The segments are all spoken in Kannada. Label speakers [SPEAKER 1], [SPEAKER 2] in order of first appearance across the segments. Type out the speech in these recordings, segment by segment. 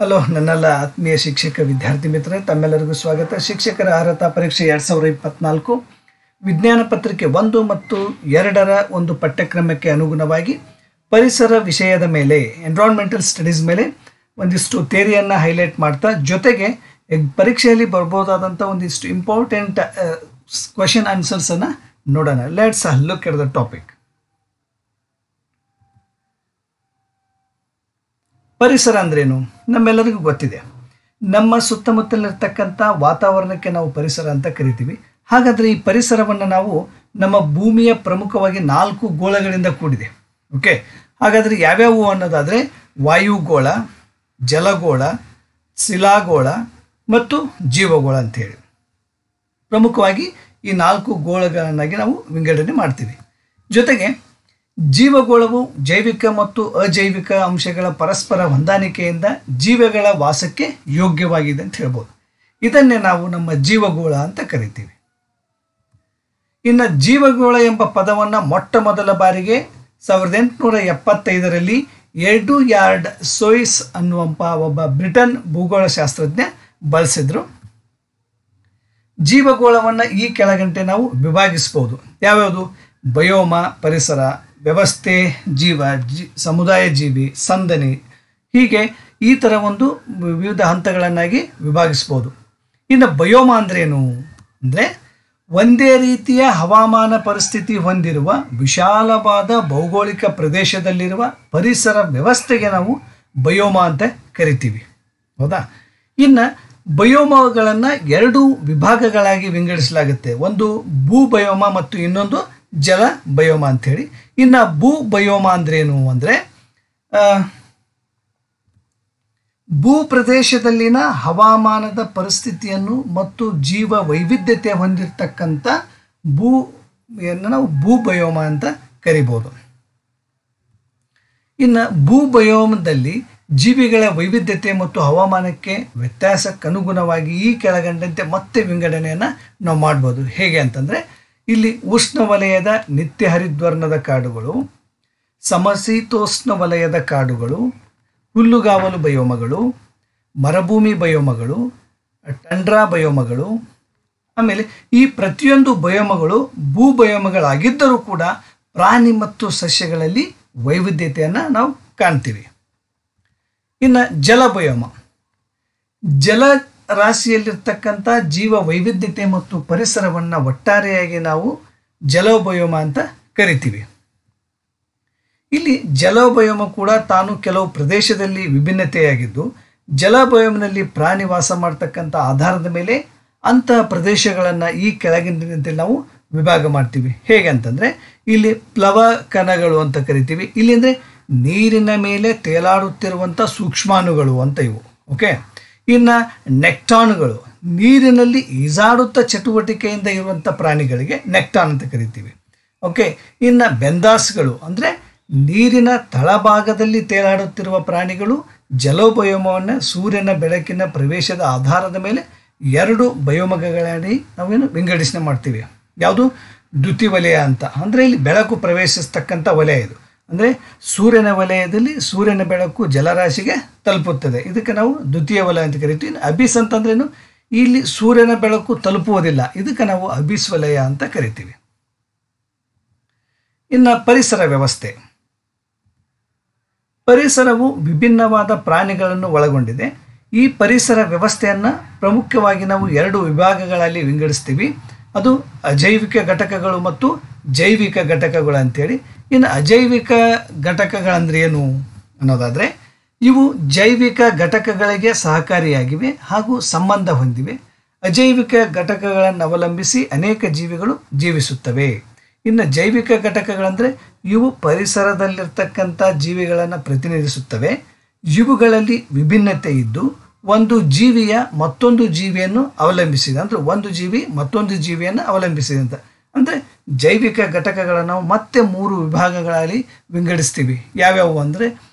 [SPEAKER 1] ಹಲೋ ನನ್ನೆಲ್ಲ ಆತ್ಮೀಯ ಶಿಕ್ಷಕ ವಿದ್ಯಾರ್ಥಿ ಮಿತ್ರರೇ, ತಮ್ಮೆಲ್ಲರಿಗೂ ಸ್ವಾಗತ. ಶಿಕ್ಷಕರ ಅರ್ಹತಾ ಪರೀಕ್ಷೆ 2024 ವಿಜ್ಞಾನ ಪತ್ರಿಕೆ 1 ಮತ್ತು 2ರ ಒಂದು ಪಠ್ಯಕ್ರಮಕ್ಕೆ ಅನುಗುಣವಾಗಿ ಪರಿಸರ ವಿಷಯದ ಮೇಲೆ, ಎನ್ವಿರಾನ್ಮೆಂಟಲ್ ಸ್ಟಡೀಸ್ ಮೇಲೆ ಒಂದಿಷ್ಟು ಥಿಯರಿಯನ್ನು ಹೈಲೈಟ್ ಮಾಡ್ತಾ, ಜೊತೆಗೆ ಪರೀಕ್ಷೆಯಲ್ಲಿ ಬರ್ಬೋದಾದಂಥ ಒಂದಿಷ್ಟು ಇಂಪಾರ್ಟೆಂಟ್ ಕ್ವೆಶನ್ ಆನ್ಸರ್ಸನ್ನು ನೋಡೋಣ. Let's look at the topic. ಪರಿಸರ ಅಂದ್ರೇನು ನಮ್ಮೆಲ್ಲರಿಗೂ ಗೊತ್ತಿದೆ. ನಮ್ಮ ಸುತ್ತಮುತ್ತಲಿರ್ತಕ್ಕಂಥ ವಾತಾವರಣಕ್ಕೆ ನಾವು ಪರಿಸರ ಅಂತ ಕರಿತೀವಿ. ಹಾಗಾದರೆ ಈ ಪರಿಸರವನ್ನು ನಾವು ನಮ್ಮ ಭೂಮಿಯ ಪ್ರಮುಖವಾಗಿ 4 ಗೋಳಗಳಿಂದ ಕೂಡಿದೆ. ಓಕೆ, ಹಾಗಾದರೆ ಯಾವ್ಯಾವು ಅನ್ನೋದಾದರೆ ವಾಯುಗೋಳ, ಜಲಗೋಳ, ಶಿಲಾಗೋಳ ಮತ್ತು ಜೀವಗೋಳ ಅಂಥೇಳಿ ಪ್ರಮುಖವಾಗಿ ಈ 4 ಗೋಳಗಳನ್ನಾಗಿ ನಾವು ವಿಂಗಡಣೆ ಮಾಡ್ತೀವಿ. ಜೊತೆಗೆ ಜೀವಗೋಳವು ಜೈವಿಕ ಮತ್ತು ಅಜೈವಿಕ ಅಂಶಗಳ ಪರಸ್ಪರ ಹೊಂದಾಣಿಕೆಯಿಂದ ಜೀವಿಗಳ ವಾಸಕ್ಕೆ ಯೋಗ್ಯವಾಗಿದೆ ಅಂತ ಹೇಳ್ಬೋದು. ಇದನ್ನೇ ನಾವು ನಮ್ಮ ಜೀವಗೋಳ ಅಂತ ಕರಿತೀವಿ. ಇನ್ನು ಜೀವಗೋಳ ಎಂಬ ಪದವನ್ನು ಮೊಟ್ಟ ಮೊದಲ ಬಾರಿಗೆ 1875ರಲ್ಲಿ ಎಡ್ವರ್ಡ್ ಸೋಯಿಸ್ ಅನ್ನುವಂಥ ಒಬ್ಬ ಬ್ರಿಟನ್ ಭೂಗೋಳಶಾಸ್ತ್ರಜ್ಞ ಬಳಸಿದ್ರು. ಜೀವಗೋಳವನ್ನು ಈ ಕೆಳಗಂಟೆ ನಾವು ವಿಭಾಗಿಸ್ಬೋದು. ಯಾವ್ಯಾವುದು? ಬಯೋಮ ಪರಿಸರ, ವ್ಯವಸ್ಥೆ ಜೀವ, ಸಮುದಾಯ ಜೀವಿ, ಸಂದಣಿ, ಹೀಗೆ ಈ ಥರ ಒಂದು ವಿವಿಧ ಹಂತಗಳನ್ನಾಗಿ ವಿಭಾಗಿಸ್ಬೋದು. ಇನ್ನು ಬಯೋಮ ಅಂದ್ರೇನು ಅಂದರೆ ಒಂದೇ ರೀತಿಯ ಹವಾಮಾನ ಪರಿಸ್ಥಿತಿ ಹೊಂದಿರುವ ವಿಶಾಲವಾದ ಭೌಗೋಳಿಕ ಪ್ರದೇಶದಲ್ಲಿರುವ ಪರಿಸರ ವ್ಯವಸ್ಥೆಗೆ ನಾವು ಬಯೋಮ ಅಂತ ಕರಿತೀವಿ. ಹೌದಾ? ಇನ್ನು ಬಯೋಮಗಳನ್ನು 2 ವಿಭಾಗಗಳಾಗಿ ವಿಂಗಡಿಸಲಾಗುತ್ತೆ. ಒಂದು ಭೂ ಬಯೋಮ ಮತ್ತು ಇನ್ನೊಂದು ಜಲ ಬಯೋಮ ಅಂಥೇಳಿ. ಇನ್ನು ಭೂ ಬಯೋಮ ಅಂದ್ರೇನು ಅಂದರೆ ಭೂ ಪ್ರದೇಶದಲ್ಲಿನ ಹವಾಮಾನದ ಪರಿಸ್ಥಿತಿಯನ್ನು ಮತ್ತು ಜೀವ ವೈವಿಧ್ಯತೆ ಹೊಂದಿರತಕ್ಕಂಥ ಭೂಮಿಯನ್ನು ನಾವು ಭೂ ಬಯೋಮ ಅಂತ ಕರಿಬೋದು. ಇನ್ನು ಭೂ ಬಯೋಮದಲ್ಲಿ ಜೀವಿಗಳ ವೈವಿಧ್ಯತೆ ಮತ್ತು ಹವಾಮಾನಕ್ಕೆ ವ್ಯತ್ಯಾಸಕ್ಕನುಗುಣವಾಗಿ ಈ ಕೆಳಗಂಡಂತೆ ಮತ್ತೆ ವಿಂಗಡಣೆಯನ್ನು ನಾವು ಮಾಡ್ಬೋದು. ಹೇಗೆ ಅಂತಂದರೆ ಇಲ್ಲಿ ಉಷ್ಣವಲಯದ ನಿತ್ಯ ಹರಿದ್ವರ್ಣದ ಕಾಡುಗಳು, ಸಮಶೀತೋಷ್ಣ ವಲಯದ ಕಾಡುಗಳು, ಹುಲ್ಲುಗಾವಲು ಬಯೋಮಗಳು, ಮರುಭೂಮಿ ಬಯೋಮಗಳು, ಟಂಡ್ರಾ ಬಯೋಮಗಳು, ಆಮೇಲೆ ಈ ಪ್ರತಿಯೊಂದು ಬಯೋಮಗಳು ಭೂ ಬಯೋಮಗಳಾಗಿದ್ದರೂ ಕೂಡ ಪ್ರಾಣಿ ಮತ್ತು ಸಸ್ಯಗಳಲ್ಲಿ ವೈವಿಧ್ಯತೆಯನ್ನು ನಾವು ಕಾಣ್ತೀವಿ. ಇನ್ನು ಜಲ ಬಯೋಮ, ಜಲ ರಾಶಿಯಲ್ಲಿರ್ತಕ್ಕಂಥ ಜೀವ ವೈವಿಧ್ಯತೆ ಮತ್ತು ಪರಿಸರವನ್ನು ಒಟ್ಟಾರೆಯಾಗಿ ನಾವು ಜಲೋಬಯೋಮ ಅಂತ ಕರಿತೀವಿ. ಇಲ್ಲಿ ಜಲೋಬಯೋಮ ಕೂಡ ತಾನು ಕೆಲವು ಪ್ರದೇಶದಲ್ಲಿ ವಿಭಿನ್ನತೆಯಾಗಿದ್ದು, ಜಲಬಯೋಮನಲ್ಲಿ ಪ್ರಾಣಿ ವಾಸ ಮಾಡ್ತಕ್ಕಂಥ ಆಧಾರದ ಮೇಲೆ ಅಂತಹ ಪ್ರದೇಶಗಳನ್ನು ಈ ಕೆಳಗಿನಂತೆ ನಾವು ವಿಭಾಗ ಮಾಡ್ತೀವಿ. ಹೇಗೆ ಅಂತಂದರೆ ಇಲ್ಲಿ ಪ್ಲವಕಣಗಳು ಅಂತ ಕರಿತೀವಿ. ಇಲ್ಲಿ ಅಂದರೆ ನೀರಿನ ಮೇಲೆ ತೇಲಾಡುತ್ತಿರುವಂಥ ಸೂಕ್ಷ್ಮಾಣುಗಳು ಅಂತ ಇವು. ಓಕೆ, ಇನ್ನು ನೆಕ್ಟಾನ್ಗಳು, ನೀರಿನಲ್ಲಿ ಈಜಾಡುತ್ತಾ ಚಟುವಟಿಕೆಯಿಂದ ಇರುವಂಥ ಪ್ರಾಣಿಗಳಿಗೆ ನೆಕ್ಟಾನ್ ಅಂತ ಕರಿತೀವಿ. ಓಕೆ, ಇನ್ನು ಬೆಂದಾಸ್ಗಳು ಅಂದರೆ ನೀರಿನ ತಳಭಾಗದಲ್ಲಿ ತೇಲಾಡುತ್ತಿರುವ ಪ್ರಾಣಿಗಳು. ಜಲೋಬಯೋಮವನ್ನು ಸೂರ್ಯನ ಬೆಳಕಿನ ಪ್ರವೇಶದ ಆಧಾರದ ಮೇಲೆ 2 ಬಯೋಮಗಳಾಗಿ ನಾವೇನು ವಿಂಗಡಿಸಣೆ ಮಾಡ್ತೀವಿ. ಯಾವುದು? ದ್ಯುತಿ ವಲಯ ಅಂತ, ಅಂದರೆ ಇಲ್ಲಿ ಬೆಳಕು ಪ್ರವೇಶಿಸ್ತಕ್ಕಂಥ ವಲಯ ಇದು. ಅಂದರೆ ಸೂರ್ಯನ ವಲಯದಲ್ಲಿ ಸೂರ್ಯನ ಬೆಳಕು ಜಲರಾಶಿಗೆ ತಲುಪುತ್ತದೆ. ಇದಕ್ಕೆ ನಾವು ದ್ವಿತೀಯ ವಲಯ ಅಂತ ಕರಿತೀವಿ. ಅಬಿಸ್ ಅಂತಂದ್ರೇನು? ಇಲ್ಲಿ ಸೂರ್ಯನ ಬೆಳಕು ತಲುಪುವುದಿಲ್ಲ, ಇದಕ್ಕೆ ನಾವು ಅಬಿಸ್ ವಲಯ ಅಂತ ಕರಿತೀವಿ. ಇನ್ನು ಪರಿಸರ ವ್ಯವಸ್ಥೆ. ಪರಿಸರವು ವಿಭಿನ್ನವಾದ ಪ್ರಾಣಿಗಳನ್ನು ಒಳಗೊಂಡಿದೆ. ಈ ಪರಿಸರ ವ್ಯವಸ್ಥೆಯನ್ನು ಪ್ರಮುಖವಾಗಿ ನಾವು 2 ವಿಭಾಗಗಳಲ್ಲಿ ವಿಂಗಡಿಸ್ತೀವಿ. ಅದು ಅಜೈವಿಕ ಘಟಕಗಳು ಮತ್ತು ಜೈವಿಕ ಘಟಕಗಳು ಅಂಥೇಳಿ. ಇನ್ನು ಅಜೈವಿಕ ಘಟಕಗಳಂದ್ರೆ ಏನು ಅನ್ನೋದಾದರೆ ಇವು ಜೈವಿಕ ಘಟಕಗಳಿಗೆ ಸಹಕಾರಿಯಾಗಿವೆ ಹಾಗೂ ಸಂಬಂಧ ಹೊಂದಿವೆ. ಅಜೈವಿಕ ಘಟಕಗಳನ್ನು ಅವಲಂಬಿಸಿ ಅನೇಕ ಜೀವಿಗಳು ಜೀವಿಸುತ್ತವೆ. ಇನ್ನು ಜೈವಿಕ ಘಟಕಗಳಂದರೆ ಇವು ಪರಿಸರದಲ್ಲಿರ್ತಕ್ಕಂಥ ಜೀವಿಗಳನ್ನು ಪ್ರತಿನಿಧಿಸುತ್ತವೆ. ಇವುಗಳಲ್ಲಿ ವಿಭಿನ್ನತೆ ಇದ್ದು ಒಂದು ಜೀವಿಯ ಮತ್ತೊಂದು ಜೀವಿಯನ್ನು ಅವಲಂಬಿಸಿದೆ. ಅಂದರೆ ಒಂದು ಜೀವಿ ಮತ್ತೊಂದು ಜೀವಿಯನ್ನು ಅವಲಂಬಿಸಿದೆ ಅಂತ. ಅಂದರೆ ಜೈವಿಕ ಘಟಕಗಳನ್ನು ನಾವು ಮತ್ತೆ 3 ವಿಭಾಗಗಳಲ್ಲಿ ವಿಂಗಡಿಸ್ತೀವಿ. ಯಾವ್ಯಾವು ಅಂದರೆ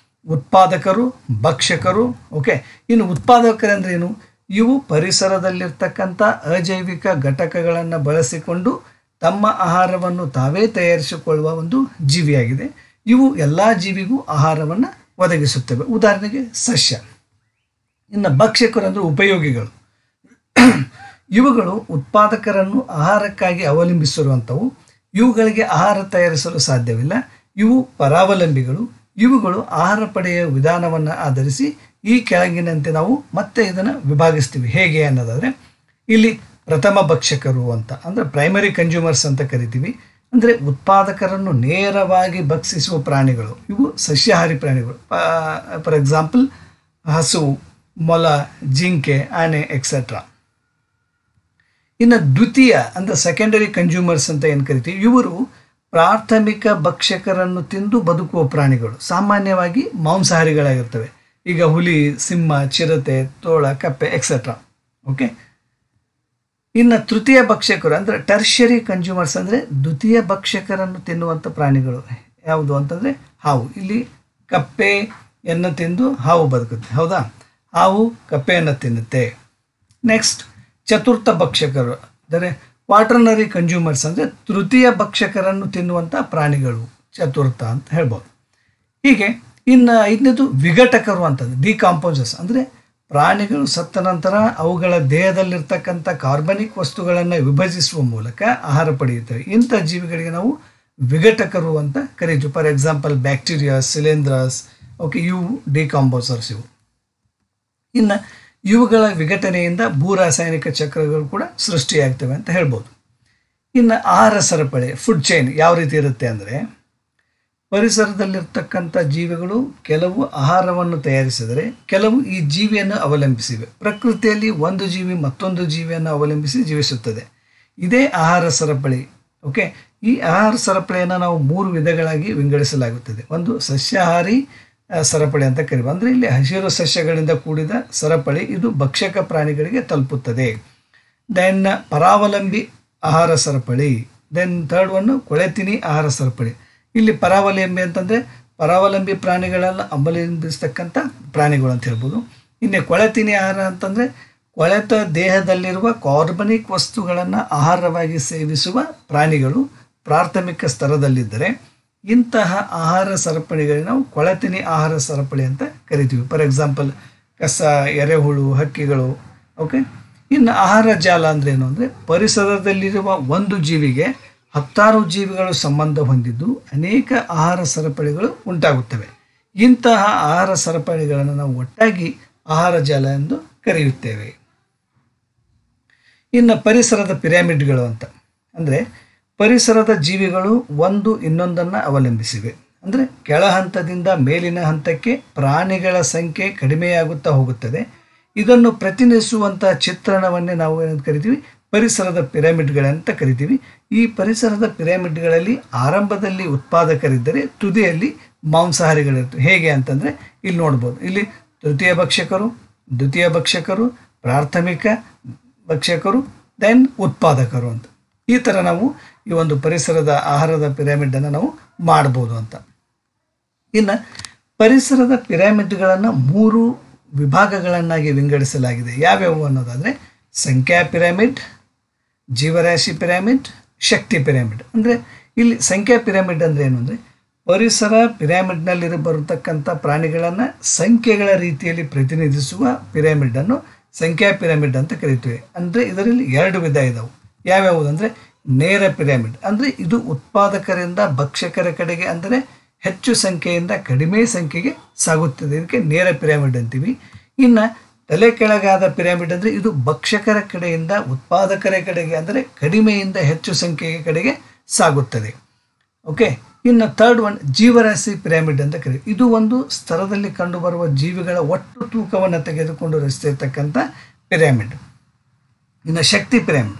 [SPEAKER 1] ಉತ್ಪಾದಕರು, ಭಕ್ಷಕರು. ಓಕೆ, ಇನ್ನು ಉತ್ಪಾದಕರಂದ್ರೆ ಏನು? ಇವು ಪರಿಸರದಲ್ಲಿರ್ತಕ್ಕಂಥ ಅಜೈವಿಕ ಘಟಕಗಳನ್ನು ಬಳಸಿಕೊಂಡು ತಮ್ಮ ಆಹಾರವನ್ನು ತಾವೇ ತಯಾರಿಸಿಕೊಳ್ಳುವ ಒಂದು ಜೀವಿಯಾಗಿದೆ. ಇವು ಎಲ್ಲ ಜೀವಿಗೂ ಆಹಾರವನ್ನು ಒದಗಿಸುತ್ತವೆ. ಉದಾಹರಣೆಗೆ ಸಸ್ಯ. ಇನ್ನು ಭಕ್ಷಕರು ಅಂದರೆ ಉಪಯೋಗಿಗಳು. ಇವುಗಳು ಉತ್ಪಾದಕರನ್ನು ಆಹಾರಕ್ಕಾಗಿ ಅವಲಂಬಿಸಿರುವಂಥವು. ಇವುಗಳಿಗೆ ಆಹಾರ ತಯಾರಿಸಲು ಸಾಧ್ಯವಿಲ್ಲ. ಇವು ಪರಾವಲಂಬಿಗಳು. ಇವುಗಳು ಆಹಾರ ಪಡೆಯುವ ವಿಧಾನವನ್ನು ಆಧರಿಸಿ ಈ ಕೆಳಗಿನಂತೆ ನಾವು ಮತ್ತೆ ಇದನ್ನು ವಿಭಾಗಿಸ್ತೀವಿ. ಹೇಗೆ ಅನ್ನೋದಾದರೆ, ಇಲ್ಲಿ ಪ್ರಥಮ ಭಕ್ಷಕರು ಅಂತ ಅಂದರೆ ಪ್ರೈಮರಿ ಕನ್ಸ್ಯೂಮರ್ಸ್ ಅಂತ ಕರಿತೀವಿ. ಅಂದರೆ ಉತ್ಪಾದಕರನ್ನು ನೇರವಾಗಿ ಭಕ್ಷಿಸುವ ಪ್ರಾಣಿಗಳು. ಇವು ಸಸ್ಯಾಹಾರಿ ಪ್ರಾಣಿಗಳು. ಫಾರ್ ಎಕ್ಸಾಂಪಲ್ ಹಸು, ಮೊಲ, ಜಿಂಕೆ, ಆನೆ ಎಕ್ಸೆಟ್ರಾ. ಇನ್ನು ದ್ವಿತೀಯ ಅಂದರೆ ಸೆಕೆಂಡರಿ ಕನ್ಸ್ಯೂಮರ್ಸ್ ಅಂತ ಏನು ಕರಿತೀವಿ, ಇವರು ಪ್ರಾಥಮಿಕ ಭಕ್ಷಕರನ್ನು ತಿಂದು ಬದುಕುವ ಪ್ರಾಣಿಗಳು. ಸಾಮಾನ್ಯವಾಗಿ ಮಾಂಸಾಹಾರಿಗಳಾಗಿರ್ತವೆ. ಈಗ ಹುಲಿ, ಸಿಂಹ, ಚಿರತೆ, ತೋಳ, ಕಪ್ಪೆ ಎಕ್ಸೆಟ್ರಾ. ಓಕೆ. ಇನ್ನು ತೃತೀಯ ಭಕ್ಷಕರು ಅಂದರೆ ಟರ್ಷರಿ ಕನ್ಸ್ಯೂಮರ್ಸ್ ಅಂದರೆ ದ್ವಿತೀಯ ಭಕ್ಷಕರನ್ನು ತಿನ್ನುವಂಥ ಪ್ರಾಣಿಗಳು. ಯಾವುದು ಅಂತಂದರೆ ಹಾವು. ಇಲ್ಲಿ ಕಪ್ಪೆಯನ್ನು ತಿಂದು ಹಾವು ಬದುಕುತ್ತೆ, ಹೌದಾ? ಹಾವು ಕಪ್ಪೆಯನ್ನು ತಿನ್ನುತ್ತೆ. ನೆಕ್ಸ್ಟ್ ಚತುರ್ಥ ಭಕ್ಷಕರು ಅಂದರೆ ಕ್ವಾಟರ್ನರಿ ಕನ್ಸ್ಯೂಮರ್ಸ್ ಅಂದರೆ ತೃತೀಯ ಭಕ್ಷಕರನ್ನು ತಿನ್ನುವಂಥ ಪ್ರಾಣಿಗಳು, ಚತುರ್ಥ ಅಂತ ಹೇಳ್ಬೋದು. ಹೀಗೆ ಇನ್ನು ಐದನೇದು ವಿಘಟಕರು ಅಂತಂದರೆ ಡಿಕಾಂಪೋಸರ್ಸ್ ಅಂದರೆ ಪ್ರಾಣಿಗಳು ಸತ್ತ ನಂತರ ಅವುಗಳ ದೇಹದಲ್ಲಿರ್ತಕ್ಕಂಥ ಕಾರ್ಬನಿಕ್ ವಸ್ತುಗಳನ್ನು ವಿಭಜಿಸುವ ಮೂಲಕ ಆಹಾರ ಪಡೆಯುತ್ತವೆ. ಇಂಥ ಜೀವಿಗಳಿಗೆ ನಾವು ವಿಘಟಕರು ಅಂತ ಕರೀತೀವಿ. ಫಾರ್ ಎಕ್ಸಾಂಪಲ್ ಬ್ಯಾಕ್ಟೀರಿಯಾ, ಸಿಲೆಂದ್ರಸ್. ಓಕೆ, ಇವು ಡಿಕಾಂಪೋಸರ್ಸ್ ಇವು. ಇನ್ನು ಇವುಗಳ ವಿಘಟನೆಯಿಂದ ಭೂರಾಸಾಯನಿಕ ಚಕ್ರಗಳು ಕೂಡ ಸೃಷ್ಟಿಯಾಗ್ತವೆ ಅಂತ ಹೇಳ್ಬೋದು. ಇನ್ನು ಆಹಾರ ಸರಪಳಿ, ಫುಡ್ ಚೈನ್ ಯಾವ ರೀತಿ ಇರುತ್ತೆ ಅಂದರೆ, ಪರಿಸರದಲ್ಲಿರ್ತಕ್ಕಂಥ ಜೀವಿಗಳು ಕೆಲವು ಆಹಾರವನ್ನು ತಯಾರಿಸಿದರೆ ಕೆಲವು ಈ ಜೀವಿಯನ್ನು ಅವಲಂಬಿಸಿವೆ. ಪ್ರಕೃತಿಯಲ್ಲಿ ಒಂದು ಜೀವಿ ಮತ್ತೊಂದು ಜೀವಿಯನ್ನು ಅವಲಂಬಿಸಿ ಜೀವಿಸುತ್ತದೆ. ಇದೇ ಆಹಾರ ಸರಪಳಿ. ಓಕೆ, ಈ ಆಹಾರ ಸರಪಳಿಯನ್ನು ನಾವು 3 ವಿಧಗಳಾಗಿ ವಿಂಗಡಿಸಲಾಗುತ್ತದೆ. ಒಂದು ಸಸ್ಯಾಹಾರಿ ಸರಪಳಿ ಅಂತ ಕರೀಬೋದು. ಅಂದರೆ ಇಲ್ಲಿ ಹಸಿರು ಸಸ್ಯಗಳಿಂದ ಕೂಡಿದ ಸರಪಳಿ, ಇದು ಭಕ್ಷಕ ಪ್ರಾಣಿಗಳಿಗೆ ತಲುಪುತ್ತದೆ. ದೆನ್ ಪರಾವಲಂಬಿ ಆಹಾರ ಸರಪಳಿ. ದೆನ್ ಥರ್ಡ್ ಒನ್ ಕೊಳೆತಿನಿ ಆಹಾರ ಸರಪಳಿ. ಇಲ್ಲಿ ಪರಾವಲಂಬಿ ಅಂತಂದರೆ ಪರಾವಲಂಬಿ ಪ್ರಾಣಿಗಳನ್ನು ಅವಲಂಬಿಸ್ತಕ್ಕಂಥ ಪ್ರಾಣಿಗಳು ಅಂತ ಹೇಳ್ಬೋದು. ಇನ್ನು ಕೊಳೆತಿನಿ ಆಹಾರ ಅಂತಂದರೆ ಕೊಳೆತ ದೇಹದಲ್ಲಿರುವ ಕಾರ್ಬನಿಕ್ ವಸ್ತುಗಳನ್ನು ಆಹಾರವಾಗಿ ಸೇವಿಸುವ ಪ್ರಾಣಿಗಳು ಪ್ರಾಥಮಿಕ ಸ್ತರದಲ್ಲಿದ್ದರೆ ಇಂತಹ ಆಹಾರ ಸರಪಳಿಗಳಿಗೆ ನಾವು ಕೊಳೆತಿನಿ ಆಹಾರ ಸರಪಳಿ ಅಂತ ಕರಿತೀವಿ. ಫಾರ್ ಎಕ್ಸಾಂಪಲ್ ಕಸ, ಎರೆಹುಳು, ಹಕ್ಕಿಗಳು. ಓಕೆ. ಇನ್ನು ಆಹಾರ ಜಾಲ ಅಂದರೆ ಏನು ಅಂದರೆ ಪರಿಸರದಲ್ಲಿರುವ ಒಂದು ಜೀವಿಗೆ 10 ಜೀವಿಗಳು ಸಂಬಂಧ ಹೊಂದಿದ್ದು ಅನೇಕ ಆಹಾರ ಸರಪಳಿಗಳು ಉಂಟಾಗುತ್ತವೆ. ಇಂತಹ ಆಹಾರ ಸರಪಳಿಗಳನ್ನು ನಾವು ಒಟ್ಟಾಗಿ ಆಹಾರ ಜಾಲ ಎಂದು ಕರೆಯುತ್ತೇವೆ. ಇನ್ನು ಪರಿಸರದ ಪಿರಮಿಡ್ಗಳು ಅಂತ ಅಂದರೆ ಪರಿಸರದ ಜೀವಿಗಳು ಒಂದು ಇನ್ನೊಂದನ್ನು ಅವಲಂಬಿಸಿವೆ. ಅಂದರೆ ಕೆಳ ಹಂತದಿಂದ ಮೇಲಿನ ಹಂತಕ್ಕೆ ಪ್ರಾಣಿಗಳ ಸಂಖ್ಯೆ ಕಡಿಮೆಯಾಗುತ್ತಾ ಹೋಗುತ್ತದೆ. ಇದನ್ನು ಪ್ರತಿನಿಧಿಸುವಂಥ ಚಿತ್ರಣವನ್ನೇ ನಾವು ಏನಂತ ಕರಿತೀವಿ, ಪರಿಸರದ ಪಿರಮಿಡ್ಗಳಂತ ಕರಿತೀವಿ. ಈ ಪರಿಸರದ ಪಿರಮಿಡ್ಗಳಲ್ಲಿ ಆರಂಭದಲ್ಲಿ ಉತ್ಪಾದಕರಿದ್ದರೆ ತುದಿಯಲ್ಲಿ ಮಾಂಸಾಹಾರಿಗಳಿರ್ತವೆ. ಹೇಗೆ ಅಂತಂದರೆ ಇಲ್ಲಿ ನೋಡ್ಬೋದು. ಇಲ್ಲಿ ತೃತೀಯ ಭಕ್ಷಕರು, ದ್ವಿತೀಯ ಭಕ್ಷಕರು, ಪ್ರಾಥಮಿಕ ಭಕ್ಷಕರು, ದೆನ್ ಉತ್ಪಾದಕರು ಅಂತ. ಈ ಥರ ನಾವು ಈ ಒಂದು ಪರಿಸರದ ಆಹಾರದ ಪಿರಮಿಡನ್ನು ನಾವು ಮಾಡ್ಬೋದು ಅಂತ. ಇನ್ನು ಪರಿಸರದ ಪಿರಮಿಡ್ಗಳನ್ನು 3 ವಿಭಾಗಗಳನ್ನಾಗಿ ವಿಂಗಡಿಸಲಾಗಿದೆ. ಯಾವ್ಯಾವು ಅನ್ನೋದಾದರೆ ಸಂಖ್ಯಾ ಪಿರಮಿಡ್, ಜೀವರಾಶಿ ಪಿರಮಿಡ್, ಶಕ್ತಿ ಪಿರಮಿಡ್. ಅಂದರೆ ಇಲ್ಲಿ ಸಂಖ್ಯಾ ಪಿರಮಿಡ್ ಅಂದರೆ ಏನು ಅಂದರೆ ಪರಿಸರ ಪಿರಮಿಡ್ನಲ್ಲಿ ಬರತಕ್ಕಂಥ ಪ್ರಾಣಿಗಳನ್ನು ಸಂಖ್ಯೆಗಳ ರೀತಿಯಲ್ಲಿ ಪ್ರತಿನಿಧಿಸುವ ಪಿರಮಿಡನ್ನು ಸಂಖ್ಯಾ ಪಿರಮಿಡ್ ಅಂತ ಕರಿತೀವಿ. ಅಂದರೆ ಇದರಲ್ಲಿ 2 ವಿಧ ಇದಾವೆ. ಯಾವ್ಯಾವುದು ಅಂದರೆ ನೇರ ಪಿರಮಿಡ್ ಅಂದರೆ ಇದು ಉತ್ಪಾದಕರಿಂದ ಭಕ್ಷಕರ ಕಡೆಗೆ ಅಂದರೆ ಹೆಚ್ಚು ಸಂಖ್ಯೆಯಿಂದ ಕಡಿಮೆ ಸಂಖ್ಯೆಗೆ ಸಾಗುತ್ತದೆ. ಇದಕ್ಕೆ ನೇರ ಪಿರಮಿಡ್ ಅಂತೀವಿ. ಇನ್ನು ತಲೆ ಕೆಳಗಾದ ಪಿರಮಿಡ್ ಅಂದರೆ ಇದು ಭಕ್ಷಕರ ಕಡೆಯಿಂದ ಉತ್ಪಾದಕರ ಕಡೆಗೆ ಅಂದರೆ ಕಡಿಮೆಯಿಂದ ಹೆಚ್ಚು ಸಂಖ್ಯೆಯ ಕಡೆಗೆ ಸಾಗುತ್ತದೆ. ಓಕೆ. ಇನ್ನು ಥರ್ಡ್ ಒನ್ ಜೀವರಾಶಿ ಪಿರಮಿಡ್ ಅಂತ ಕರೀತೀವಿ. ಇದು ಒಂದು ಸ್ತರದಲ್ಲಿ ಕಂಡುಬರುವ ಜೀವಿಗಳ ಒಟ್ಟು ತೂಕವನ್ನು ತೆಗೆದುಕೊಂಡು ರಚಿಸಿರ್ತಕ್ಕಂಥ ಪಿರಮಿಡ್. ಇನ್ನು ಶಕ್ತಿ ಪಿರಮಿಡ್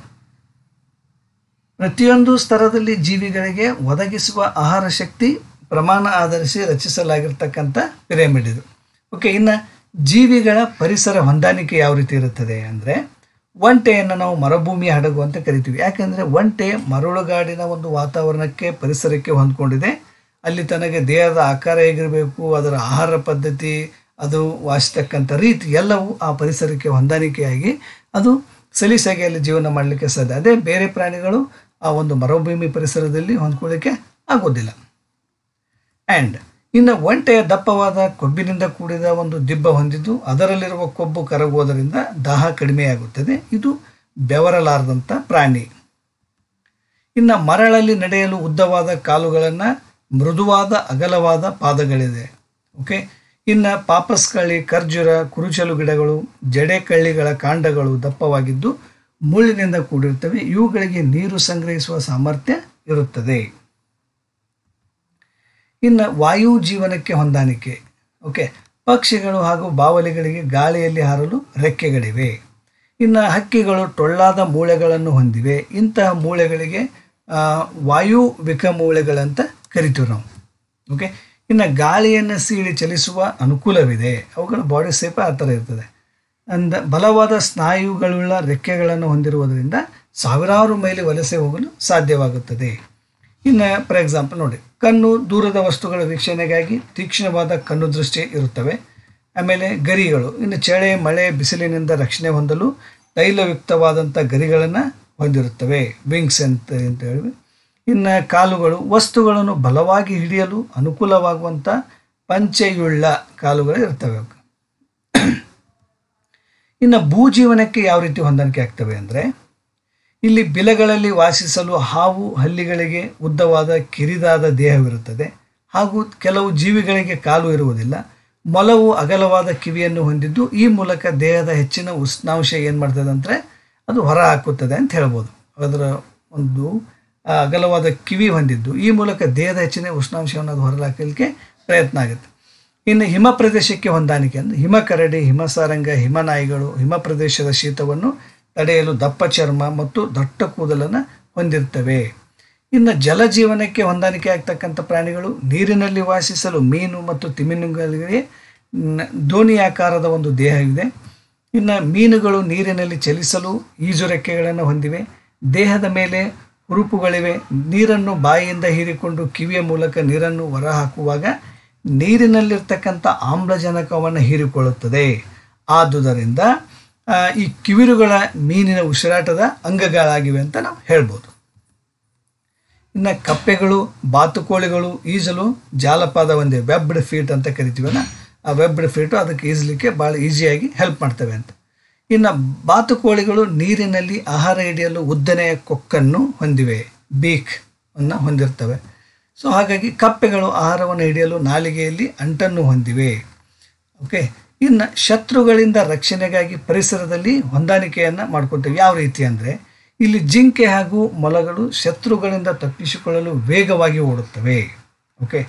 [SPEAKER 1] ಪ್ರತಿಯೊಂದು ಸ್ತರದಲ್ಲಿ ಜೀವಿಗಳಿಗೆ ಒದಗಿಸುವ ಆಹಾರ ಶಕ್ತಿ ಪ್ರಮಾಣ ಆಧರಿಸಿ ರಚಿಸಲಾಗಿರ್ತಕ್ಕಂಥ ಪಿರಮಿಡ್ ಇದು. ಓಕೆ. ಇನ್ನು ಜೀವಿಗಳ ಪರಿಸರ ಹೊಂದಾಣಿಕೆ ಯಾವ ರೀತಿ ಇರುತ್ತದೆ ಅಂದರೆ ಒಂಟೆಯನ್ನು ನಾವು ಮರುಭೂಮಿಯ ಹಡಗು ಅಂತ ಕರಿತೀವಿ. ಯಾಕೆಂದರೆ ಒಂಟೆ ಮರಳುಗಾಡಿನ ಒಂದು ವಾತಾವರಣಕ್ಕೆ ಪರಿಸರಕ್ಕೆ ಹೊಂದ್ಕೊಂಡಿದೆ. ಅಲ್ಲಿ ತನಗೆ ದೇಹದ ಆಕಾರ ಹೇಗಿರಬೇಕು, ಅದರ ಆಹಾರ ಪದ್ಧತಿ, ಅದು ವಾಸಿಸ್ತಕ್ಕಂಥ ರೀತಿ ಎಲ್ಲವೂ ಆ ಪರಿಸರಕ್ಕೆ ಹೊಂದಾಣಿಕೆಯಾಗಿ ಅದು ಸಲೀಸಾಗಿ ಅಲ್ಲಿ ಜೀವನ ಮಾಡಲಿಕ್ಕೆ ಸಾಧ್ಯ. ಅದೇ ಬೇರೆ ಪ್ರಾಣಿಗಳು ಆ ಒಂದು ಮರುಭೂಮಿ ಪರಿಸರದಲ್ಲಿ ಹೊಂದ್ಕೊಳ್ಳಿಕ್ಕೆ ಆಗೋದಿಲ್ಲ. ಆ್ಯಂಡ್ ಇನ್ನು ಒಂಟೆಯ ದಪ್ಪವಾದ ಕೊಬ್ಬಿನಿಂದ ಕೂಡಿದ ಒಂದು ದಿಬ್ಬ ಹೊಂದಿದ್ದು ಅದರಲ್ಲಿರುವ ಕೊಬ್ಬು ಕರಗುವುದರಿಂದ ದಾಹ ಕಡಿಮೆಯಾಗುತ್ತದೆ. ಇದು ಬೆವರಲಾರದಂಥ ಪ್ರಾಣಿ. ಇನ್ನು ಮರಳಲ್ಲಿ ನಡೆಯಲು ಉದ್ದವಾದ ಕಾಲುಗಳನ್ನು, ಮೃದುವಾದ ಅಗಲವಾದ ಪಾದಗಳಿದೆ. ಓಕೆ. ಇನ್ನು ಪಾಪಸ್ಕಳ್ಳಿ, ಖರ್ಜೂರ, ಕುರುಚಲು ಗಿಡಗಳು, ಜಡೆಕಳ್ಳಿಗಳ ಕಾಂಡಗಳು ದಪ್ಪವಾಗಿದ್ದು ಮುಳ್ಳಿನಿಂದ ಕೂಡಿರುತ್ತವೆ. ಇವುಗಳಿಗೆ ನೀರು ಸಂಗ್ರಹಿಸುವ ಸಾಮರ್ಥ್ಯ ಇರುತ್ತದೆ. ಇನ್ನು ವಾಯು ಜೀವನಕ್ಕೆ ಹೊಂದಾಣಿಕೆ. ಓಕೆ. ಪಕ್ಷಿಗಳು ಹಾಗೂ ಬಾವಲಿಗಳಿಗೆ ಗಾಳಿಯಲ್ಲಿ ಹಾರಲು ರೆಕ್ಕೆಗಳಿವೆ. ಇನ್ನು ಹಕ್ಕಿಗಳು ಟೊಳ್ಳಾದ ಮೂಳೆಗಳನ್ನು ಹೊಂದಿವೆ. ಇಂತಹ ಮೂಳೆಗಳಿಗೆ ವಾಯುವಿಕ ಮೂಳೆಗಳಂತ ಕರಿತೀವಿ ನಾವು. ಓಕೆ. ಇನ್ನು ಗಾಳಿಯನ್ನು ಸೀಳಿ ಚಲಿಸುವ ಅನುಕೂಲವಿದೆ. ಅವುಗಳ ಬಾಡಿ ಶೇಪ್ ಆ ಥರ ಇರ್ತದೆ. ಬಲವಾದ ಸ್ನಾಯುಗಳುಳ್ಳ ರೆಕ್ಕೆಗಳನ್ನು ಹೊಂದಿರುವುದರಿಂದ ಸಾವಿರಾರು ಮೈಲಿ ವಲಸೆ ಹೋಗಲು ಸಾಧ್ಯವಾಗುತ್ತದೆ. ಇನ್ನು ಫಾರ್ ಎಕ್ಸಾಂಪಲ್ ನೋಡಿ, ಕಣ್ಣು ದೂರದ ವಸ್ತುಗಳ ವೀಕ್ಷಣೆಗಾಗಿ ತೀಕ್ಷ್ಣವಾದ ಕಣ್ಣು ದೃಷ್ಟಿ ಇರುತ್ತವೆ. ಆಮೇಲೆ ಗರಿಗಳು, ಇನ್ನು ಚಳಿ, ಮಳೆ, ಬಿಸಿಲಿನಿಂದ ರಕ್ಷಣೆ ಹೊಂದಲು ತೈಲಯುಕ್ತವಾದಂಥ ಗರಿಗಳನ್ನು ಹೊಂದಿರುತ್ತವೆ, ವಿಂಗ್ಸ್ ಅಂತ ಹೇಳಿ. ಇನ್ನು ಕಾಲುಗಳು ವಸ್ತುಗಳನ್ನು ಬಲವಾಗಿ ಹಿಡಿಯಲು ಅನುಕೂಲವಾಗುವಂಥ ಪಂಚೆಯುಳ್ಳ ಕಾಲುಗಳು ಇರ್ತವೆ. ಇನ್ನು ಭೂಜೀವನಕ್ಕೆ ಯಾವ ರೀತಿ ಹೊಂದಾಣಿಕೆ ಆಗ್ತವೆ ಅಂದರೆ, ಇಲ್ಲಿ ಬಿಲಗಳಲ್ಲಿ ವಾಸಿಸಲು ಹಾವು ಹಲ್ಲಿಗಳಿಗೆ ಉದ್ದವಾದ ಕಿರಿದಾದ ದೇಹವಿರುತ್ತದೆ ಹಾಗೂ ಕೆಲವು ಜೀವಿಗಳಿಗೆ ಕಾಲು ಇರುವುದಿಲ್ಲ. ಮೊಲವು ಅಗಲವಾದ ಕಿವಿಯನ್ನು ಹೊಂದಿದ್ದು ಈ ಮೂಲಕ ದೇಹದ ಹೆಚ್ಚಿನ ಉಷ್ಣಾಂಶ ಏನು ಮಾಡ್ತದೆ ಅಂದರೆ ಅದು ಹೊರ ಹಾಕುತ್ತದೆ ಅಂತ ಹೇಳ್ಬೋದು. ಅದರ ಒಂದು ಅಗಲವಾದ ಕಿವಿ ಹೊಂದಿದ್ದು ಈ ಮೂಲಕ ದೇಹದ ಹೆಚ್ಚಿನ ಉಷ್ಣಾಂಶವನ್ನು ಅದು ಹೊರಹಾಕಲಿಕ್ಕೆ ಪ್ರಯತ್ನ ಆಗುತ್ತೆ. ಇನ್ನು ಹಿಮ ಪ್ರದೇಶಕ್ಕೆ ಹೊಂದಾಣಿಕೆ ಅಂದರೆ ಹಿಮಕರಡಿ, ಹಿಮಸಾರಂಗ, ಹಿಮನಾಯಿಗಳು ಹಿಮ ಪ್ರದೇಶದ ಶೀತವನ್ನು ತಡೆಯಲು ದಪ್ಪ ಚರ್ಮ ಮತ್ತು ದಟ್ಟ ಕೂದಲನ್ನು ಹೊಂದಿರ್ತವೆ. ಇನ್ನು ಜಲಜೀವನಕ್ಕೆ ಹೊಂದಾಣಿಕೆ ಆಗ್ತಕ್ಕಂಥ ಪ್ರಾಣಿಗಳು ನೀರಿನಲ್ಲಿ ವಾಸಿಸಲು ಮೀನು ಮತ್ತು ತಿಮಿಂಗಿಲಗಳಿಗೆ ದೋಣಿಯಾಕಾರದ ಒಂದು ದೇಹವಿದೆ. ಇನ್ನು ಮೀನುಗಳು ನೀರಿನಲ್ಲಿ ಚಲಿಸಲು ಈಜು ರೆಕ್ಕೆಗಳನ್ನು ಹೊಂದಿವೆ. ದೇಹದ ಮೇಲೆ ಹುರುಪುಗಳಿವೆ. ನೀರನ್ನು ಬಾಯಿಯಿಂದ ಹೀರಿಕೊಂಡು ಕಿವಿಯ ಮೂಲಕ ನೀರನ್ನು ಹೊರಹಾಕುವಾಗ ನೀರಿನಲ್ಲಿರ್ತಕ್ಕಂಥ ಆಮ್ಲಜನಕವನ್ನು ಹೀರಿಕೊಳ್ಳುತ್ತದೆ. ಆದುದರಿಂದ ಈ ಕಿವಿರುಗಳ ಮೀನಿನ ಉಸಿರಾಟದ ಅಂಗಗಳಾಗಿವೆ ಅಂತ ನಾವು ಹೇಳ್ಬೋದು. ಇನ್ನು ಕಪ್ಪೆಗಳು, ಬಾತುಕೋಳಿಗಳು ಈಜಲು ಜಾಲಪಾದ ಒಂದೇ ವೆಬ್ಡ್ ಫೀಟ್ ಅಂತ ಕರಿತೀವಲ್ಲ, ಆ ವೆಬ್ಡ್ ಫೀಟು ಅದಕ್ಕೆ ಈಜಲಿಕ್ಕೆ ಭಾಳ ಈಸಿಯಾಗಿ ಹೆಲ್ಪ್ ಮಾಡ್ತವೆ ಅಂತ. ಇನ್ನು ಬಾತುಕೋಳಿಗಳು ನೀರಿನಲ್ಲಿ ಆಹಾರ ಹಿಡಿಯಲು ಉದ್ದನೆಯ ಕೊಕ್ಕನ್ನು ಹೊಂದಿವೆ, ಬೀಕ್ ಅನ್ನು ಹೊಂದಿರ್ತವೆ. ಸೊ ಹಾಗಾಗಿ ಕಪ್ಪೆಗಳು ಆಹಾರವನ್ನು ಹಿಡಿಯಲು ನಾಲಿಗೆಯಲ್ಲಿ ಅಂಟನ್ನು ಹೊಂದಿವೆ. ಓಕೆ. ಇನ್ನು ಶತ್ರುಗಳಿಂದ ರಕ್ಷಣೆಗಾಗಿ ಪರಿಸರದಲ್ಲಿ ಹೊಂದಾಣಿಕೆಯನ್ನು ಮಾಡ್ಕೊಳ್ತೇವೆ. ಯಾವ ರೀತಿ ಅಂದರೆ, ಇಲ್ಲಿ ಜಿಂಕೆ ಹಾಗೂ ಮೊಲಗಳು ಶತ್ರುಗಳಿಂದ ತಪ್ಪಿಸಿಕೊಳ್ಳಲು ವೇಗವಾಗಿ ಓಡುತ್ತವೆ. ಓಕೆ.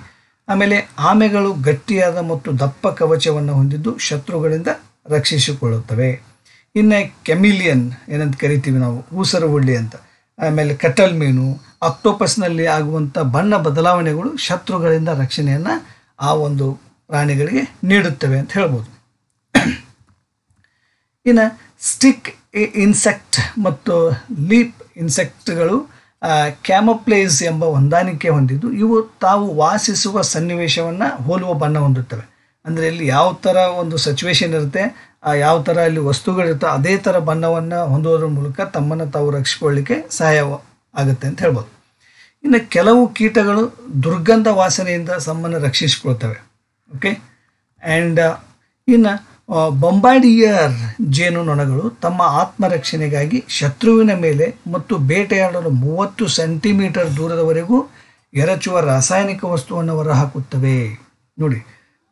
[SPEAKER 1] ಆಮೇಲೆ ಆಮೆಗಳು ಗಟ್ಟಿಯಾದ ಮತ್ತು ದಪ್ಪ ಕವಚವನ್ನು ಹೊಂದಿದ್ದು ಶತ್ರುಗಳಿಂದ ರಕ್ಷಿಸಿಕೊಳ್ಳುತ್ತವೆ. ಇನ್ನು ಕೆಮಿಲಿಯನ್ ಏನಂತ ಕರಿತೀವಿ ನಾವು, ಊಸರು ಹುಳ್ಳಿ ಅಂತ. ಆಮೇಲೆ ಕಟಲ್ ಮೀನು, ಆಕ್ಟೋಪಸ್ನಲ್ಲಿ ಆಗುವಂಥ ಬಣ್ಣ ಬದಲಾವಣೆಗಳು ಶತ್ರುಗಳಿಂದ ರಕ್ಷಣೆಯನ್ನು ಆ ಒಂದು ಪ್ರಾಣಿಗಳಿಗೆ ನೀಡುತ್ತವೆ ಅಂತ ಹೇಳ್ಬೋದು. ಇನ್ನು ಸ್ಟಿಕ್ ಇನ್ಸೆಕ್ಟ್ ಮತ್ತು ಲೀಪ್ ಇನ್ಸೆಕ್ಟ್ಗಳು ಕ್ಯಾಮೋಫ್ಲೇಜ್ ಎಂಬ ಹೊಂದಾಣಿಕೆ ಹೊಂದಿದ್ದು ಇವು ತಾವು ವಾಸಿಸುವ ಸನ್ನಿವೇಶವನ್ನು ಹೋಲುವ ಬಣ್ಣ ಹೊಂದುತ್ತವೆ. ಅಂದರೆ ಇಲ್ಲಿ ಯಾವ ಥರ ಒಂದು ಸಿಚುವೇಶನ್ ಇರುತ್ತೆ, ಯಾವ ಥರ ಅಲ್ಲಿ ವಸ್ತುಗಳಿರುತ್ತೆ, ಅದೇ ಥರ ಬಣ್ಣವನ್ನು ಹೊಂದುವುದರ ಮೂಲಕ ತಮ್ಮನ್ನು ತಾವು ರಕ್ಷಿಸಿಕೊಳ್ಳಲಿಕ್ಕೆ ಸಹಾಯ ಆಗುತ್ತೆ ಅಂತ ಹೇಳ್ಬೋದು. ಇನ್ನು ಕೆಲವು ಕೀಟಗಳು ದುರ್ಗಂಧ ವಾಸನೆಯಿಂದ ತಮ್ಮನ್ನು ರಕ್ಷಿಸಿಕೊಳ್ತವೆ. ಓಕೆ. ಆ್ಯಂಡ್ ಇನ್ನು ಬೊಂಬಾರ್ಡಿಯರ್ ಜೇನುನೊಣಗಳು ತಮ್ಮ ಆತ್ಮರಕ್ಷಣೆಗಾಗಿ ಶತ್ರುವಿನ ಮೇಲೆ ಮತ್ತು ಬೇಟೆಯಾಡಲು 30 ಸೆಂಟಿಮೀಟರ್ ದೂರದವರೆಗೂ ಎರಚುವ ರಾಸಾಯನಿಕ ವಸ್ತುವನ್ನು ಹೊರಹಾಕುತ್ತವೆ. ನೋಡಿ,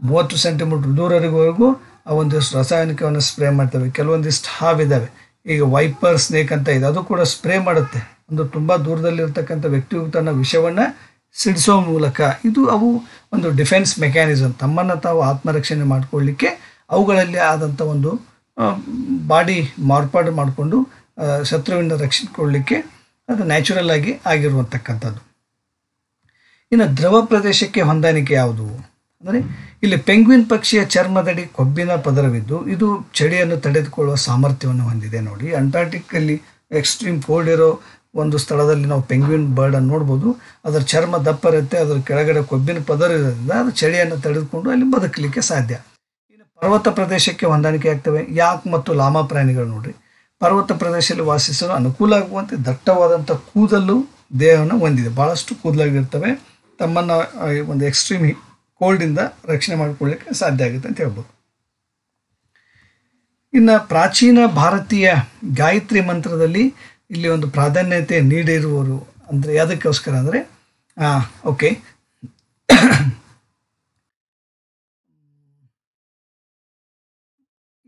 [SPEAKER 1] 30 ಸೆಂಟಿಮೀಟರ್ ದೂರವರೆಗೂ ಆ ಒಂದಿಷ್ಟು ರಾಸಾಯನಿಕವನ್ನು ಸ್ಪ್ರೇ ಮಾಡ್ತವೆ. ಕೆಲವೊಂದಿಷ್ಟು ಹಾವಿದ್ದಾವೆ, ಈಗ ವೈಪರ್ ಸ್ನೇಕ್ ಅಂತ ಇದೆ, ಅದು ಕೂಡ ಸ್ಪ್ರೇ ಮಾಡುತ್ತೆ. ಒಂದು ತುಂಬ ದೂರದಲ್ಲಿರ್ತಕ್ಕಂಥ ವ್ಯಕ್ತಿಯು ತನ್ನ ವಿಷವನ್ನು ಸಿಡಿಸೋ ಮೂಲಕ. ಅವು ಒಂದು ಡಿಫೆನ್ಸ್ ಮೆಕ್ಯಾನಿಸಮ್, ತಮ್ಮನ್ನು ತಾವು ಆತ್ಮರಕ್ಷಣೆ ಮಾಡಿಕೊಳ್ಳಿಕ್ಕೆ ಅವುಗಳಲ್ಲಿ ಆದಂಥ ಒಂದು ಬಾಡಿ ಮಾರ್ಪಾಡು ಮಾಡಿಕೊಂಡು ಶತ್ರುವಿನ ರಕ್ಷಿಸಿಕೊಳ್ಳಲಿಕ್ಕೆ ಅದು ನ್ಯಾಚುರಲ್ ಆಗಿ ಆಗಿರುವಂತಕ್ಕಂಥದ್ದು. ಇನ್ನು ದ್ರವ ಪ್ರದೇಶಕ್ಕೆ ಹೊಂದಾಣಿಕೆ ಯಾವುದು ಅಂದರೆ, ಇಲ್ಲಿ ಪೆಂಗ್ವಿನ್ ಪಕ್ಷಿಯ ಚರ್ಮದಡಿ ಕೊಬ್ಬಿನ ಪದರವಿದ್ದು ಇದು ಚಳಿಯನ್ನು ತಡೆದುಕೊಳ್ಳುವ ಸಾಮರ್ಥ್ಯವನ್ನು ಹೊಂದಿದೆ. ನೋಡಿ, ಅಂಟಾರ್ಟಿಕಲ್ಲಿ ಎಕ್ಸ್ಟ್ರೀಮ್ ಕೋಲ್ಡ್ ಇರೋ ಒಂದು ಸ್ಥಳದಲ್ಲಿ ನಾವು ಪೆಂಗ್ವಿನ್ ಬರ್ಡನ್ನು ನೋಡ್ಬೋದು. ಅದರ ಚರ್ಮ ದಪ್ಪ ಇರುತ್ತೆ, ಅದರ ಕೆಳಗಡೆ ಕೊಬ್ಬಿನ ಪದರ ಇರೋದ್ರಿಂದ ಅದು ಚಳಿಯನ್ನು ತಡೆದುಕೊಂಡು ಅಲ್ಲಿ ಬದುಕಲಿಕ್ಕೆ ಸಾಧ್ಯ. ಇನ್ನು ಪರ್ವತ ಪ್ರದೇಶಕ್ಕೆ ಹೊಂದಾಣಿಕೆ ಆಗ್ತವೆ ಯಾಕ್ ಮತ್ತು ಲಾಮಾ ಪ್ರಾಣಿಗಳು. ನೋಡ್ರಿ, ಪರ್ವತ ಪ್ರದೇಶದಲ್ಲಿ ವಾಸಿಸಲು ಅನುಕೂಲ ಆಗುವಂತೆ ದಟ್ಟವಾದಂಥ ಕೂದಲು ದೇಹವನ್ನು ಹೊಂದಿದೆ, ಭಾಳಷ್ಟು ಕೂದಲಾಗಿರ್ತವೆ. ತಮ್ಮನ್ನು ಒಂದು ಎಕ್ಸ್ಟ್ರೀಮ್ ಕೋಲ್ಡಿಂದ ರಕ್ಷಣೆ ಮಾಡಿಕೊಳ್ಳಿಕ್ಕೆ ಸಾಧ್ಯ ಆಗುತ್ತೆ ಅಂತ ಹೇಳ್ಬೋದು. ಇನ್ನು ಪ್ರಾಚೀನ ಭಾರತೀಯ ಗಾಯತ್ರಿ ಮಂತ್ರದಲ್ಲಿ ಇಲ್ಲಿ ಒಂದು ಪ್ರಾಧಾನ್ಯತೆ ನೀಡಿರುವರು ಅಂದರೆ ಯಾವುದಕ್ಕೋಸ್ಕರ ಅಂದರೆ ಓಕೆ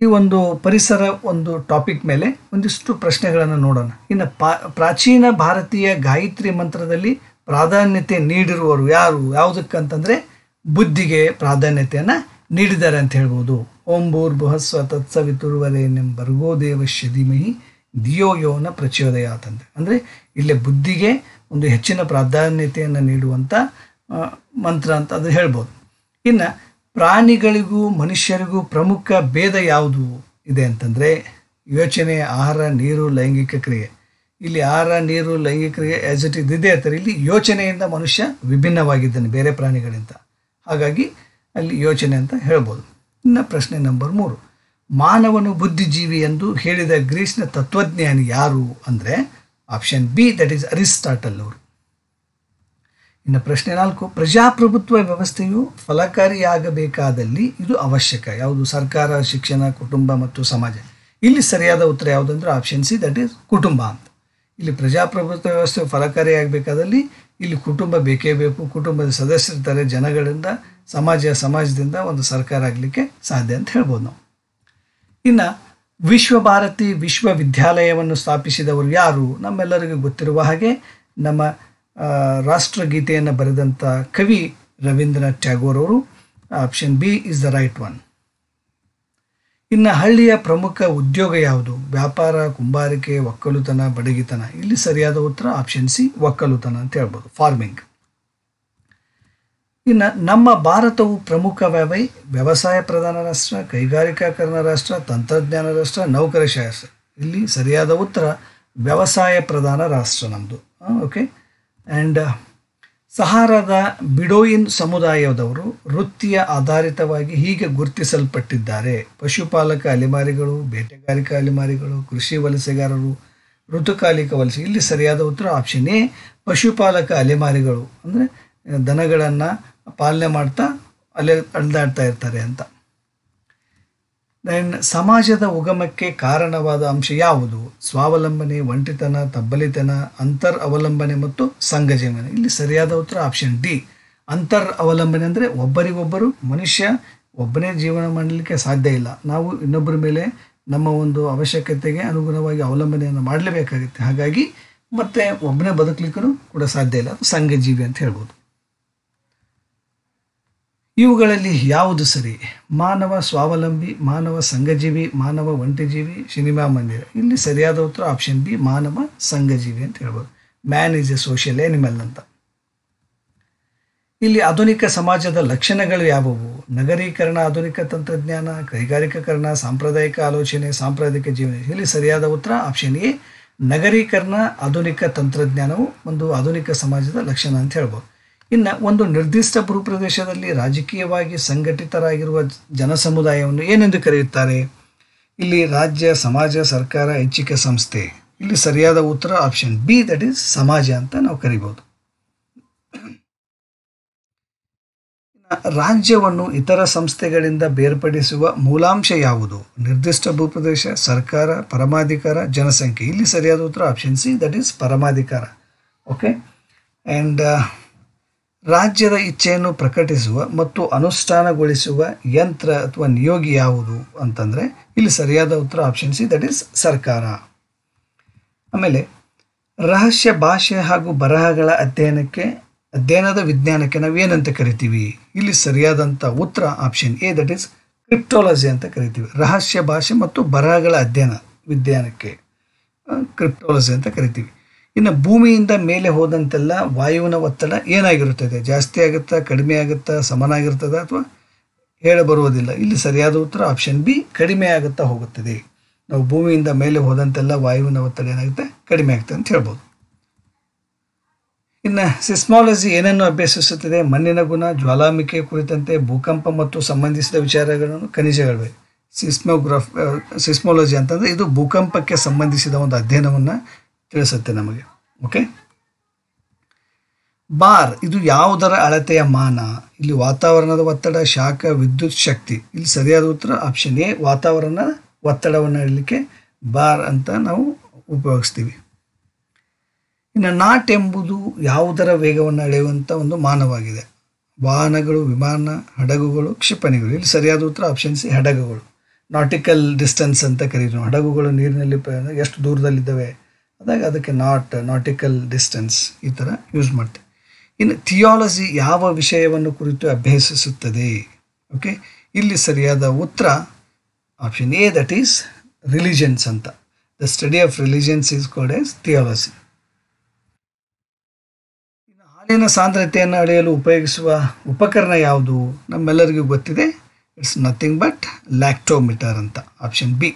[SPEAKER 1] ಈ ಒಂದು ಪರಿಸರ ಒಂದು ಟಾಪಿಕ್ ಮೇಲೆ ಒಂದಿಷ್ಟು ಪ್ರಶ್ನೆಗಳನ್ನು ನೋಡೋಣ. ಇನ್ನು ಪ್ರಾಚೀನ ಭಾರತೀಯ ಗಾಯತ್ರಿ ಮಂತ್ರದಲ್ಲಿ ಪ್ರಾಧಾನ್ಯತೆ ನೀಡಿರುವರು ಯಾರು, ಯಾವುದಕ್ಕಂತಂದರೆ ಬುದ್ಧಿಗೆ ಪ್ರಾಧಾನ್ಯತೆಯನ್ನು ನೀಡಿದ್ದಾರೆ ಅಂತ ಹೇಳ್ಬೋದು. ಓಂ ಭೂರ್ಭುವಸ್ವ ತತ್ಸವಿತುರ್ವರೆಣ್ಯಂ ಭರ್ಗೋ ದೇವಸ್ಯ ಧೀಮಹಿ ಧಿಯೋ ಯೋ ನ ಪ್ರಚೋದಯಾತ್ ಅಂತ. ಅಂದರೆ ಇಲ್ಲಿ ಬುದ್ಧಿಗೆ ಒಂದು ಹೆಚ್ಚಿನ ಪ್ರಾಧಾನ್ಯತೆಯನ್ನು ನೀಡುವಂಥ ಮಂತ್ರ ಅಂತ ಅದು ಹೇಳ್ಬೋದು. ಇನ್ನು ಪ್ರಾಣಿಗಳಿಗೂ ಮನುಷ್ಯರಿಗೂ ಪ್ರಮುಖ ಭೇದ ಯಾವುದು ಇದೆ ಅಂತಂದರೆ ಯೋಚನೆ, ಆಹಾರ, ನೀರು, ಲೈಂಗಿಕ ಕ್ರಿಯೆ. ಇಲ್ಲಿ ಆಹಾರ, ನೀರು, ಲೈಂಗಿಕ ಕ್ರಿಯೆ ಆ್ಯಸ್ ಇಟ್ ಇದೆ ಅಂತಾರೆ. ಇಲ್ಲಿ ಯೋಚನೆಯಿಂದ ಮನುಷ್ಯ ವಿಭಿನ್ನವಾಗಿದ್ದಾನೆ ಬೇರೆ ಪ್ರಾಣಿಗಳಿಂದ, ಹಾಗಾಗಿ ಅಲ್ಲಿ ಯೋಚನೆ ಅಂತ ಹೇಳ್ಬೋದು. ಇನ್ನು ಪ್ರಶ್ನೆ ನಂಬರ್ 3, ಮಾನವನು ಬುದ್ಧಿಜೀವಿ ಎಂದು ಹೇಳಿದ ಗ್ರೀಸ್ನ ತತ್ವಜ್ಞಾನಿ ಯಾರು ಅಂದರೆ option B, that is Aristotle ಅವರು. ಇನ್ನು ಪ್ರಶ್ನೆ 4, ಪ್ರಜಾಪ್ರಭುತ್ವ ವ್ಯವಸ್ಥೆಯು ಫಲಕಾರಿಯಾಗಬೇಕಾದಲ್ಲಿ ಇದು ಅವಶ್ಯಕ ಯಾವುದು? ಸರ್ಕಾರ, ಶಿಕ್ಷಣ, ಕುಟುಂಬ ಮತ್ತು ಸಮಾಜ. ಇಲ್ಲಿ ಸರಿಯಾದ ಉತ್ತರ ಯಾವುದಂದ್ರೆ ಆಪ್ಷನ್ ಸಿ, ದಟ್ ಈಸ್ ಕುಟುಂಬ ಅಂತ. ಇಲ್ಲಿ ಪ್ರಜಾಪ್ರಭುತ್ವ ವ್ಯವಸ್ಥೆ ಫಲಕಾರಿಯಾಗಬೇಕಾದಲ್ಲಿ ಇಲ್ಲಿ ಕುಟುಂಬ ಬೇಕೇ ಬೇಕು. ಕುಟುಂಬದ ಸದಸ್ಯರಿರ್ತಾರೆ, ಜನಗಳಿಂದ, ಸಮಾಜದಿಂದ ಒಂದು ಸರ್ಕಾರ ಆಗಲಿಕ್ಕೆ ಸಾಧ್ಯ ಅಂತ ಹೇಳ್ಬೋದು ನಾವು. ಇನ್ನು ವಿಶ್ವಭಾರತಿ ವಿಶ್ವವಿದ್ಯಾಲಯವನ್ನು ಸ್ಥಾಪಿಸಿದವರು ಯಾರು? ನಮ್ಮೆಲ್ಲರಿಗೂ ಗೊತ್ತಿರುವ ಹಾಗೆ ನಮ್ಮ ರಾಷ್ಟ್ರಗೀತೆಯನ್ನು ಬರೆದಂಥ ಕವಿ ರವೀಂದ್ರನಾಥ್ ಟ್ಯಾಗೋರ್ ಅವರು. Option B is the right one. ಇನ್ನು ಹಳ್ಳಿಯ ಪ್ರಮುಖ ಉದ್ಯೋಗ ಯಾವುದು? ವ್ಯಾಪಾರ, ಕುಂಬಾರಿಕೆ, ಒಕ್ಕಲುತನ, ಬಡಗಿತನ. ಇಲ್ಲಿ ಸರಿಯಾದ ಉತ್ತರ ಆಪ್ಷನ್ ಸಿ, ಒಕ್ಕಲುತನ ಅಂತ ಹೇಳ್ಬೋದು, ಫಾರ್ಮಿಂಗ್. ಇನ್ನು ನಮ್ಮ ಭಾರತವು ಪ್ರಮುಖವಾಗಿ ವ್ಯವಸಾಯ ಪ್ರಧಾನ ರಾಷ್ಟ್ರ, ಕೈಗಾರಿಕಾಕರಣ ರಾಷ್ಟ್ರ, ತಂತ್ರಜ್ಞಾನ ರಾಷ್ಟ್ರ, ನೌಕರಶಾಹಿ ರಾಷ್ಟ್ರ. ಇಲ್ಲಿ ಸರಿಯಾದ ಉತ್ತರ ವ್ಯವಸಾಯ ಪ್ರಧಾನ ರಾಷ್ಟ್ರ ನಮ್ಮದು. ಓಕೆ. ಆ್ಯಂಡ್ ಸಹಾರಾದ ಬಿಡೋಯಿನ್ ಸಮುದಾಯದವರು ವೃತ್ತಿಯ ಆಧಾರಿತವಾಗಿ ಹೀಗೆ ಗುರುತಿಸಲ್ಪಟ್ಟಿದ್ದಾರೆ: ಪಶುಪಾಲಕ ಅಲೆಮಾರಿಗಳು, ಬೇಟೆಗಾರಿಕಾ ಅಲೆಮಾರಿಗಳು, ಕೃಷಿ ವಲಸೆಗಾರರು, ಋತುಕಾಲಿಕ ವಲಸೆ. ಇಲ್ಲಿ ಸರಿಯಾದ ಉತ್ತರ ಆಪ್ಷನ್ ಎ, ಪಶುಪಾಲಕ ಅಲೆಮಾರಿಗಳು. ಅಂದರೆ ದನಗಳನ್ನು ಪಾಲನೆ ಮಾಡ್ತಾ ಅಲೆದಾಡ್ತಾ ಇರ್ತಾರೆ ಅಂತ. ದೆನ್ ಸಮಾಜದ ಉಗಮಕ್ಕೆ ಕಾರಣವಾದ ಅಂಶ ಯಾವುದು? ಸ್ವಾವಲಂಬನೆ, ಒಂಟಿತನ, ತಬ್ಬಲಿತನ, ಅಂತರ್ ಅವಲಂಬನೆ ಮತ್ತು ಸಂಘಜೀವನ. ಇಲ್ಲಿ ಸರಿಯಾದ ಉತ್ತರ ಆಪ್ಷನ್ ಡಿ, ಅಂತರ್ ಅವಲಂಬನೆ. ಅಂದರೆ ಒಬ್ಬರಿಗೊಬ್ಬರು ಮನುಷ್ಯ ಒಬ್ಬನೇ ಜೀವನ ಮಾಡಲಿಕ್ಕೆ ಸಾಧ್ಯ ಇಲ್ಲ. ನಾವು ಇನ್ನೊಬ್ಬರ ಮೇಲೆ ನಮ್ಮ ಒಂದು ಅವಶ್ಯಕತೆಗೆ ಅನುಗುಣವಾಗಿ ಅವಲಂಬನೆಯನ್ನು ಮಾಡಲೇಬೇಕಾಗುತ್ತೆ. ಹಾಗಾಗಿ ಮತ್ತೆ ಒಬ್ಬನೇ ಬದುಕಲಿಕ್ಕೂ ಕೂಡ ಸಾಧ್ಯ ಇಲ್ಲ. ಅದು ಸಂಘಜೀವಿ ಅಂತ ಹೇಳ್ಬೋದು. ಇವುಗಳಲ್ಲಿ ಯಾವುದು ಸರಿ? ಮಾನವ ಸ್ವಾವಲಂಬಿ, ಮಾನವ ಸಂಘಜೀವಿ, ಮಾನವ ಒಂಟಿಜೀವಿ, ಸಿನಿಮಾ ಮಂದಿರ. ಇಲ್ಲಿ ಸರಿಯಾದ ಉತ್ತರ ಆಪ್ಷನ್ ಬಿ, ಮಾನವ ಸಂಘಜೀವಿ ಅಂತ ಹೇಳ್ಬೋದು. Man is A social animal ಅಂತ. ಇಲ್ಲಿ ಆಧುನಿಕ ಸಮಾಜದ ಲಕ್ಷಣಗಳು ಯಾವುವು? ನಗರೀಕರಣ, ಆಧುನಿಕ ತಂತ್ರಜ್ಞಾನ, ಕೈಗಾರಿಕೀಕರಣ, ಸಾಂಪ್ರದಾಯಿಕ ಆಲೋಚನೆ, ಸಾಂಪ್ರದಾಯಿಕ ಜೀವನ. ಇಲ್ಲಿ ಸರಿಯಾದ ಉತ್ತರ ಆಪ್ಷನ್ ಎ, ನಗರೀಕರಣ, ಆಧುನಿಕ ತಂತ್ರಜ್ಞಾನವು ಒಂದು ಆಧುನಿಕ ಸಮಾಜದ ಲಕ್ಷಣ ಅಂತ ಹೇಳ್ಬೋದು. ಇನ್ನು ಒಂದು ನಿರ್ದಿಷ್ಟ ಭೂಪ್ರದೇಶದಲ್ಲಿ ರಾಜಕೀಯವಾಗಿ ಸಂಘಟಿತರಾಗಿರುವ ಜನಸಮುದಾಯವನ್ನು ಏನೆಂದು ಕರೆಯುತ್ತಾರೆ? ಇಲ್ಲಿ ರಾಜ್ಯ, ಸಮಾಜ, ಸರ್ಕಾರ, ಐಚ್ಛಿಕ ಸಂಸ್ಥೆ. ಇಲ್ಲಿ ಸರಿಯಾದ ಉತ್ತರ ಆಪ್ಷನ್ ಬಿ, ದಟ್ ಈಸ್ ಸಮಾಜ ಅಂತ ನಾವು ಕರಿಬೋದು. ರಾಜ್ಯವನ್ನು ಇತರ ಸಂಸ್ಥೆಗಳಿಂದ ಬೇರ್ಪಡಿಸುವ ಮೂಲಾಂಶ ಯಾವುದು? ನಿರ್ದಿಷ್ಟ ಭೂಪ್ರದೇಶ, ಸರ್ಕಾರ, ಪರಮಾಧಿಕಾರ, ಜನಸಂಖ್ಯೆ. ಇಲ್ಲಿ ಸರಿಯಾದ ಉತ್ತರ ಆಪ್ಷನ್ ಸಿ, ದಟ್ ಈಸ್ ಪರಮಾಧಿಕಾರ. ಓಕೆ. ಆ್ಯಂಡ್ ರಾಜ್ಯದ ಇಚ್ಛೆಯನ್ನು ಪ್ರಕಟಿಸುವ ಮತ್ತು ಅನುಷ್ಠಾನಗೊಳಿಸುವ ಯಂತ್ರ ಅಥವಾ ನಿಯೋಗಿ ಯಾವುದು ಅಂತಂದರೆ ಇಲ್ಲಿ ಸರಿಯಾದ ಉತ್ತರ ಆಪ್ಷನ್ ಸಿ, ದಟ್ ಈಸ್ ಸರ್ಕಾರ. ಆಮೇಲೆ ರಹಸ್ಯ ಭಾಷೆ ಹಾಗೂ ಬರಹಗಳ ಅಧ್ಯಯನದ ವಿಜ್ಞಾನಕ್ಕೆ ನಾವು ಏನಂತ ಕರಿತೀವಿ? ಇಲ್ಲಿ ಸರಿಯಾದಂಥ ಉತ್ತರ ಆಪ್ಷನ್ ಎ, ದಟ್ ಈಸ್ ಕ್ರಿಪ್ಟೋಲಜಿ ಅಂತ ಕರಿತೀವಿ. ರಹಸ್ಯ ಭಾಷೆ ಮತ್ತು ಬರಹಗಳ ವಿಜ್ಞಾನಕ್ಕೆ ಕ್ರಿಪ್ಟೋಲಜಿ ಅಂತ ಕರಿತೀವಿ. ಇನ್ನು ಭೂಮಿಯಿಂದ ಮೇಲೆ ಹೋದಂತೆಲ್ಲ ವಾಯುವಿನ ಒತ್ತಡ ಏನಾಗಿರುತ್ತದೆ? ಜಾಸ್ತಿ ಆಗುತ್ತಾ, ಕಡಿಮೆ ಆಗುತ್ತಾ, ಸಮನಾಗಿರ್ತದ ಅಥವಾ ಹೇಳಬರುವುದಿಲ್ಲ? ಇಲ್ಲಿ ಸರಿಯಾದ ಉತ್ತರ ಆಪ್ಷನ್ ಬಿ, ಕಡಿಮೆ ಆಗುತ್ತಾ ಹೋಗುತ್ತದೆ. ನಾವು ಭೂಮಿಯಿಂದ ಮೇಲೆ ಹೋದಂತೆಲ್ಲ ವಾಯುವಿನ ಒತ್ತಡ ಏನಾಗುತ್ತೆ? ಕಡಿಮೆ ಆಗುತ್ತೆ ಅಂತ ಹೇಳ್ಬೋದು. ಇನ್ನು ಸಿಸ್ಮಾಲಜಿ ಏನನ್ನು ಅಭ್ಯಸಿಸುತ್ತದೆ? ಮಣ್ಣಿನ ಗುಣ, ಜ್ವಾಲಾಮುಖಿ ಕುರಿತಂತೆ, ಭೂಕಂಪ ಮತ್ತು ಸಂಬಂಧಿಸಿದ ವಿಚಾರಗಳನ್ನು, ಖನಿಜಗಳಿವೆ. ಸಿಸ್ಮೋಲಜಿ ಅಂತಂದರೆ ಇದು ಭೂಕಂಪಕ್ಕೆ ಸಂಬಂಧಿಸಿದ ಒಂದು ಅಧ್ಯಯನವನ್ನು ತಿಳಿಸುತ್ತೆ ನಮಗೆ. ಓಕೆ. ಬಾರ್ ಇದು ಯಾವುದರ ಅಳತೆಯ ಮಾನ? ಇಲ್ಲಿ ವಾತಾವರಣದ ಒತ್ತಡ, ಶಾಖ, ವಿದ್ಯುತ್ ಶಕ್ತಿ. ಇಲ್ಲಿ ಸರಿಯಾದ ಉತ್ತರ ಆಪ್ಷನ್ ಎ, ವಾತಾವರಣದ ಒತ್ತಡವನ್ನು ಅಳೆಯಲಿಕ್ಕೆ ಬಾರ್ ಅಂತ ನಾವು ಉಪಯೋಗಿಸ್ತೀವಿ. ಇನ್ನು ನಾಟ್ ಎಂಬುದು ಯಾವುದರ ವೇಗವನ್ನು ಅಳೆಯುವಂಥ ಒಂದು ಮಾನವಾಗಿದೆ? ವಾಹನಗಳು, ವಿಮಾನ, ಹಡಗುಗಳು, ಕ್ಷಿಪಣಿಗಳು. ಇಲ್ಲಿ ಸರಿಯಾದ ಉತ್ತರ ಆಪ್ಷನ್ ಸಿ, ಹಡಗುಗಳು. ನಾಟಿಕಲ್ ಡಿಸ್ಟೆನ್ಸ್ ಅಂತ ಕರೀತೀವಿ. ಹಡಗುಗಳು ನೀರಿನಲ್ಲಿ ಎಷ್ಟು ದೂರದಲ್ಲಿದ್ದಾವೆ ಅದಾಗ ಅದಕ್ಕೆ ನಾಟಿಕಲ್ ಡಿಸ್ಟೆನ್ಸ್ ಈ ಥರ ಯೂಸ್ ಮಾಡ್ತೇವೆ. ಇನ್ನು ಥಿಯಾಲಜಿ ಯಾವ ವಿಷಯವನ್ನು ಕುರಿತು ಅಭ್ಯಸಿಸುತ್ತದೆ? ಓಕೆ, ಇಲ್ಲಿ ಸರಿಯಾದ ಉತ್ತರ option A, that is religions ಅಂತ. The study of religions is called as theology. ಇನ್ನು ಹಾಲಿನ ಸಾಂದ್ರತೆಯನ್ನು ಅಳೆಯಲು ಉಪಯೋಗಿಸುವ ಉಪಕರಣ ಯಾವುದು? ನಮ್ಮೆಲ್ಲರಿಗೂ ಗೊತ್ತಿದೆ, ಇಟ್ಸ್ ನಥಿಂಗ್ ಬಟ್ ಲ್ಯಾಕ್ಟೋಮೀಟರ್ ಅಂತ. Option B.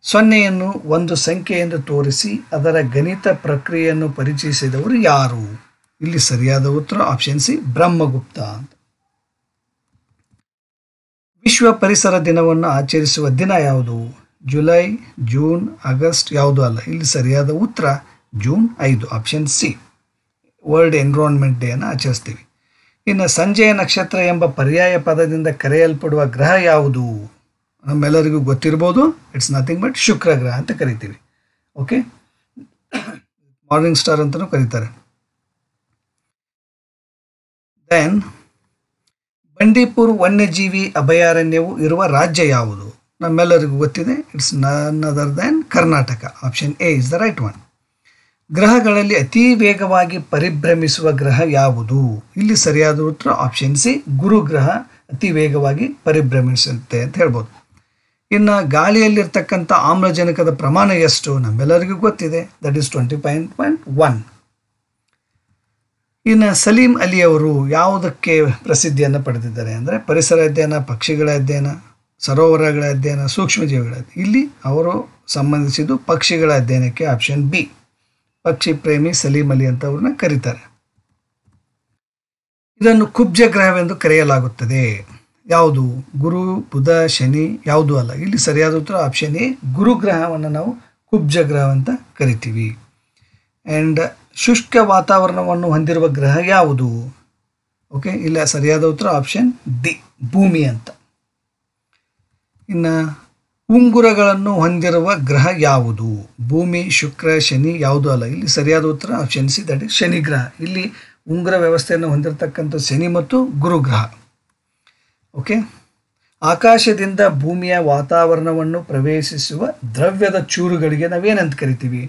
[SPEAKER 1] ಸೊನ್ನೆಯನ್ನು ಒಂದು ಸಂಖ್ಯೆ ಎಂದು ತೋರಿಸಿ ಅದರ ಗಣಿತ ಪ್ರಕ್ರಿಯೆಯನ್ನು ಪರಿಚಯಿಸಿದವರು ಯಾರು? ಇಲ್ಲಿ ಸರಿಯಾದ ಉತ್ತರ ಆಪ್ಷನ್ ಸಿ, ಬ್ರಹ್ಮಗುಪ್ತ ಅಂತ. ವಿಶ್ವ ಪರಿಸರ ದಿನವನ್ನು ಆಚರಿಸುವ ದಿನ ಯಾವುದು? ಜುಲೈ, ಜೂನ್, ಆಗಸ್ಟ್ ಯಾವುದು ಅಲ್ಲ. ಇಲ್ಲಿ ಸರಿಯಾದ ಉತ್ತರ June 5, option C. World environment day ಅನ್ನು ಆಚರಿಸ್ತೀವಿ. ಇನ್ನು ಸಂಜೆಯ ನಕ್ಷತ್ರ ಎಂಬ ಪರ್ಯಾಯ ಪದದಿಂದ ಕರೆಯಲ್ಪಡುವ ಗ್ರಹ ಯಾವುದು? ನಮ್ಮೆಲ್ಲರಿಗೂ ಗೊತ್ತಿರ್ಬೋದು, ಇಟ್ಸ್ ನಥಿಂಗ್ ಬಟ್ ಶುಕ್ರ ಗ್ರಹ ಅಂತ ಕರಿತೀವಿ. ಓಕೆ, ಮಾರ್ನಿಂಗ್ ಸ್ಟಾರ್ ಅಂತಲೂ ಕರೀತಾರೆ. ದೆನ್ ಬಂಡೀಪುರ್ ವನ್ಯಜೀವಿ ಅಭಯಾರಣ್ಯವು ಇರುವ ರಾಜ್ಯ ಯಾವುದು? ನಮ್ಮೆಲ್ಲರಿಗೂ ಗೊತ್ತಿದೆ, it's none other than Karnataka. Option A is the right one. ಗ್ರಹಗಳಲ್ಲಿ ಅತಿ ವೇಗವಾಗಿ ಪರಿಭ್ರಮಿಸುವ ಗ್ರಹ ಯಾವುದು? ಇಲ್ಲಿ ಸರಿಯಾದ ಉತ್ತರ ಆಪ್ಷನ್ ಸಿ, ಗುರು ಗ್ರಹ ಅತಿ ವೇಗವಾಗಿ ಪರಿಭ್ರಮಿಸುತ್ತೆ ಅಂತ ಹೇಳ್ಬೋದು. ಇನ್ನು ಗಾಳಿಯಲ್ಲಿರ್ತಕ್ಕಂಥ ಆಮ್ಲಜನಕದ ಪ್ರಮಾಣ ಎಷ್ಟು? ನಮ್ಮೆಲ್ಲರಿಗೂ ಗೊತ್ತಿದೆ, ದಟ್ ಈಸ್ 25.1. ಇನ್ನು ಸಲೀಂ ಅಲಿ ಅವರು ಯಾವುದಕ್ಕೆ ಪ್ರಸಿದ್ಧಿಯನ್ನು ಪಡೆದಿದ್ದಾರೆ ಅಂದರೆ ಪರಿಸರ ಅಧ್ಯಯನ, ಪಕ್ಷಿಗಳ ಅಧ್ಯಯನ, ಸರೋವರಗಳ ಅಧ್ಯಯನ, ಸೂಕ್ಷ್ಮಜೀವಿಗಳ ಅಧ್ಯಯನ. ಇಲ್ಲಿ ಅವರು ಸಂಬಂಧಿಸಿದ್ದು ಪಕ್ಷಿಗಳ ಅಧ್ಯಯನಕ್ಕೆ. ಆಪ್ಷನ್ ಬಿ, ಪಕ್ಷಿ ಪ್ರೇಮಿ ಸಲೀಂ ಅಲಿ ಅಂತ ಅವ್ರನ್ನ ಕರೀತಾರೆ. ಇದನ್ನು ಕುಬ್ಜ ಗ್ರಹವೆಂದು ಕರೆಯಲಾಗುತ್ತದೆ. ಯಾವುದು? ಗುರು, ಬುಧ, ಶನಿ ಯಾವುದು ಅಲ್ಲ. ಇಲ್ಲಿ ಸರಿಯಾದ ಉತ್ತರ ಆಪ್ಷನ್ ಎ, ಗುರು ಗ್ರಹವನ್ನು ನಾವು ಕುಬ್ಜ ಗ್ರಹ ಅಂತ ಕರಿತೀವಿ. ಆ್ಯಂಡ್ ಶುಷ್ಕ ವಾತಾವರಣವನ್ನು ಹೊಂದಿರುವ ಗ್ರಹ ಯಾವುದು? ಓಕೆ, ಇಲ್ಲ ಸರಿಯಾದ ಉತ್ತರ ಆಪ್ಷನ್ ಡಿ, ಭೂಮಿ ಅಂತ. ಇನ್ನು ಉಂಗುರಗಳನ್ನು ಹೊಂದಿರುವ ಗ್ರಹ ಯಾವುದು? ಭೂಮಿ, ಶುಕ್ರ, ಶನಿ ಯಾವುದು ಅಲ್ಲ. ಇಲ್ಲಿ ಸರಿಯಾದ ಉತ್ತರ option C, that is Shani ಗ್ರಹ. ಇಲ್ಲಿ ಉಂಗುರ ವ್ಯವಸ್ಥೆಯನ್ನು ಹೊಂದಿರತಕ್ಕಂಥ ಶನಿ ಮತ್ತು ಗುರು ಗ್ರಹ. ಓಕೆ, ಆಕಾಶದಿಂದ ಭೂಮಿಯ ವಾತಾವರಣವನ್ನು ಪ್ರವೇಶಿಸುವ ದ್ರವ್ಯದ ಚೂರುಗಳಿಗೆ ನಾವೇನಂತ ಕರಿತೀವಿ?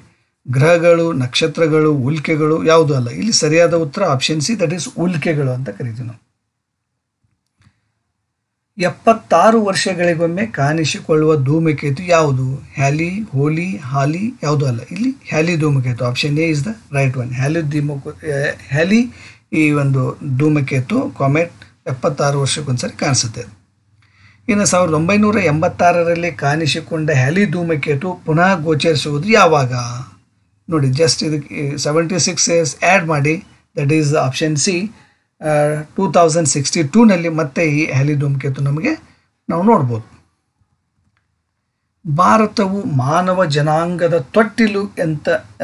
[SPEAKER 1] ಗ್ರಹಗಳು, ನಕ್ಷತ್ರಗಳು, ಉಲ್ಕೆಗಳು ಯಾವುದು ಅಲ್ಲ. ಇಲ್ಲಿ ಸರಿಯಾದ ಉತ್ತರ ಆಪ್ಷನ್ ಸಿ, ದಟ್ ಈಸ್ ಉಲ್ಕೆಗಳು ಅಂತ ಕರಿತೀವಿ ನಾವು. 76 ವರ್ಷಗಳಿಗೊಮ್ಮೆ ಕಾಣಿಸಿಕೊಳ್ಳುವ ಧೂಮಕೇತು ಯಾವುದು? ಹ್ಯಾಲಿ, ಹೋಲಿ, ಹಾಲಿ ಯಾವುದು ಅಲ್ಲ. ಇಲ್ಲಿ ಹ್ಯಾಲಿ ಧೂಮಕೇತು. Option A is the right one. Halley ಈ ಒಂದು ಧೂಮಕೇತು ಕಾಮೆಟ್ 76 ವರ್ಷಕ್ಕೊಂದ್ಸರಿ ಕಾಣಿಸುತ್ತೆ. ಇನ್ನು 1986ರಲ್ಲಿ ಕಾಣಿಸಿಕೊಂಡ ಹ್ಯಾಲಿ ಧೂಮಕೇತು ಪುನಃ ಗೋಚರಿಸುವುದು ಯಾವಾಗ? ನೋಡಿ, ಜಸ್ಟ್ ಇದಕ್ಕೆ 76 ಇಯರ್ಸ್ ಆ್ಯಡ್ ಮಾಡಿ, ದಟ್ ಈಸ್ ಆಪ್ಷನ್ ಸಿ, 2062ನಲ್ಲಿ ಮತ್ತೆ ಈ ಹ್ಯಾಲಿ ಧೂಮಕೇತು ನಾವು ನೋಡ್ಬೋದು. ಭಾರತವು ಮಾನವ ಜನಾಂಗದ ತೊಟ್ಟಿಲು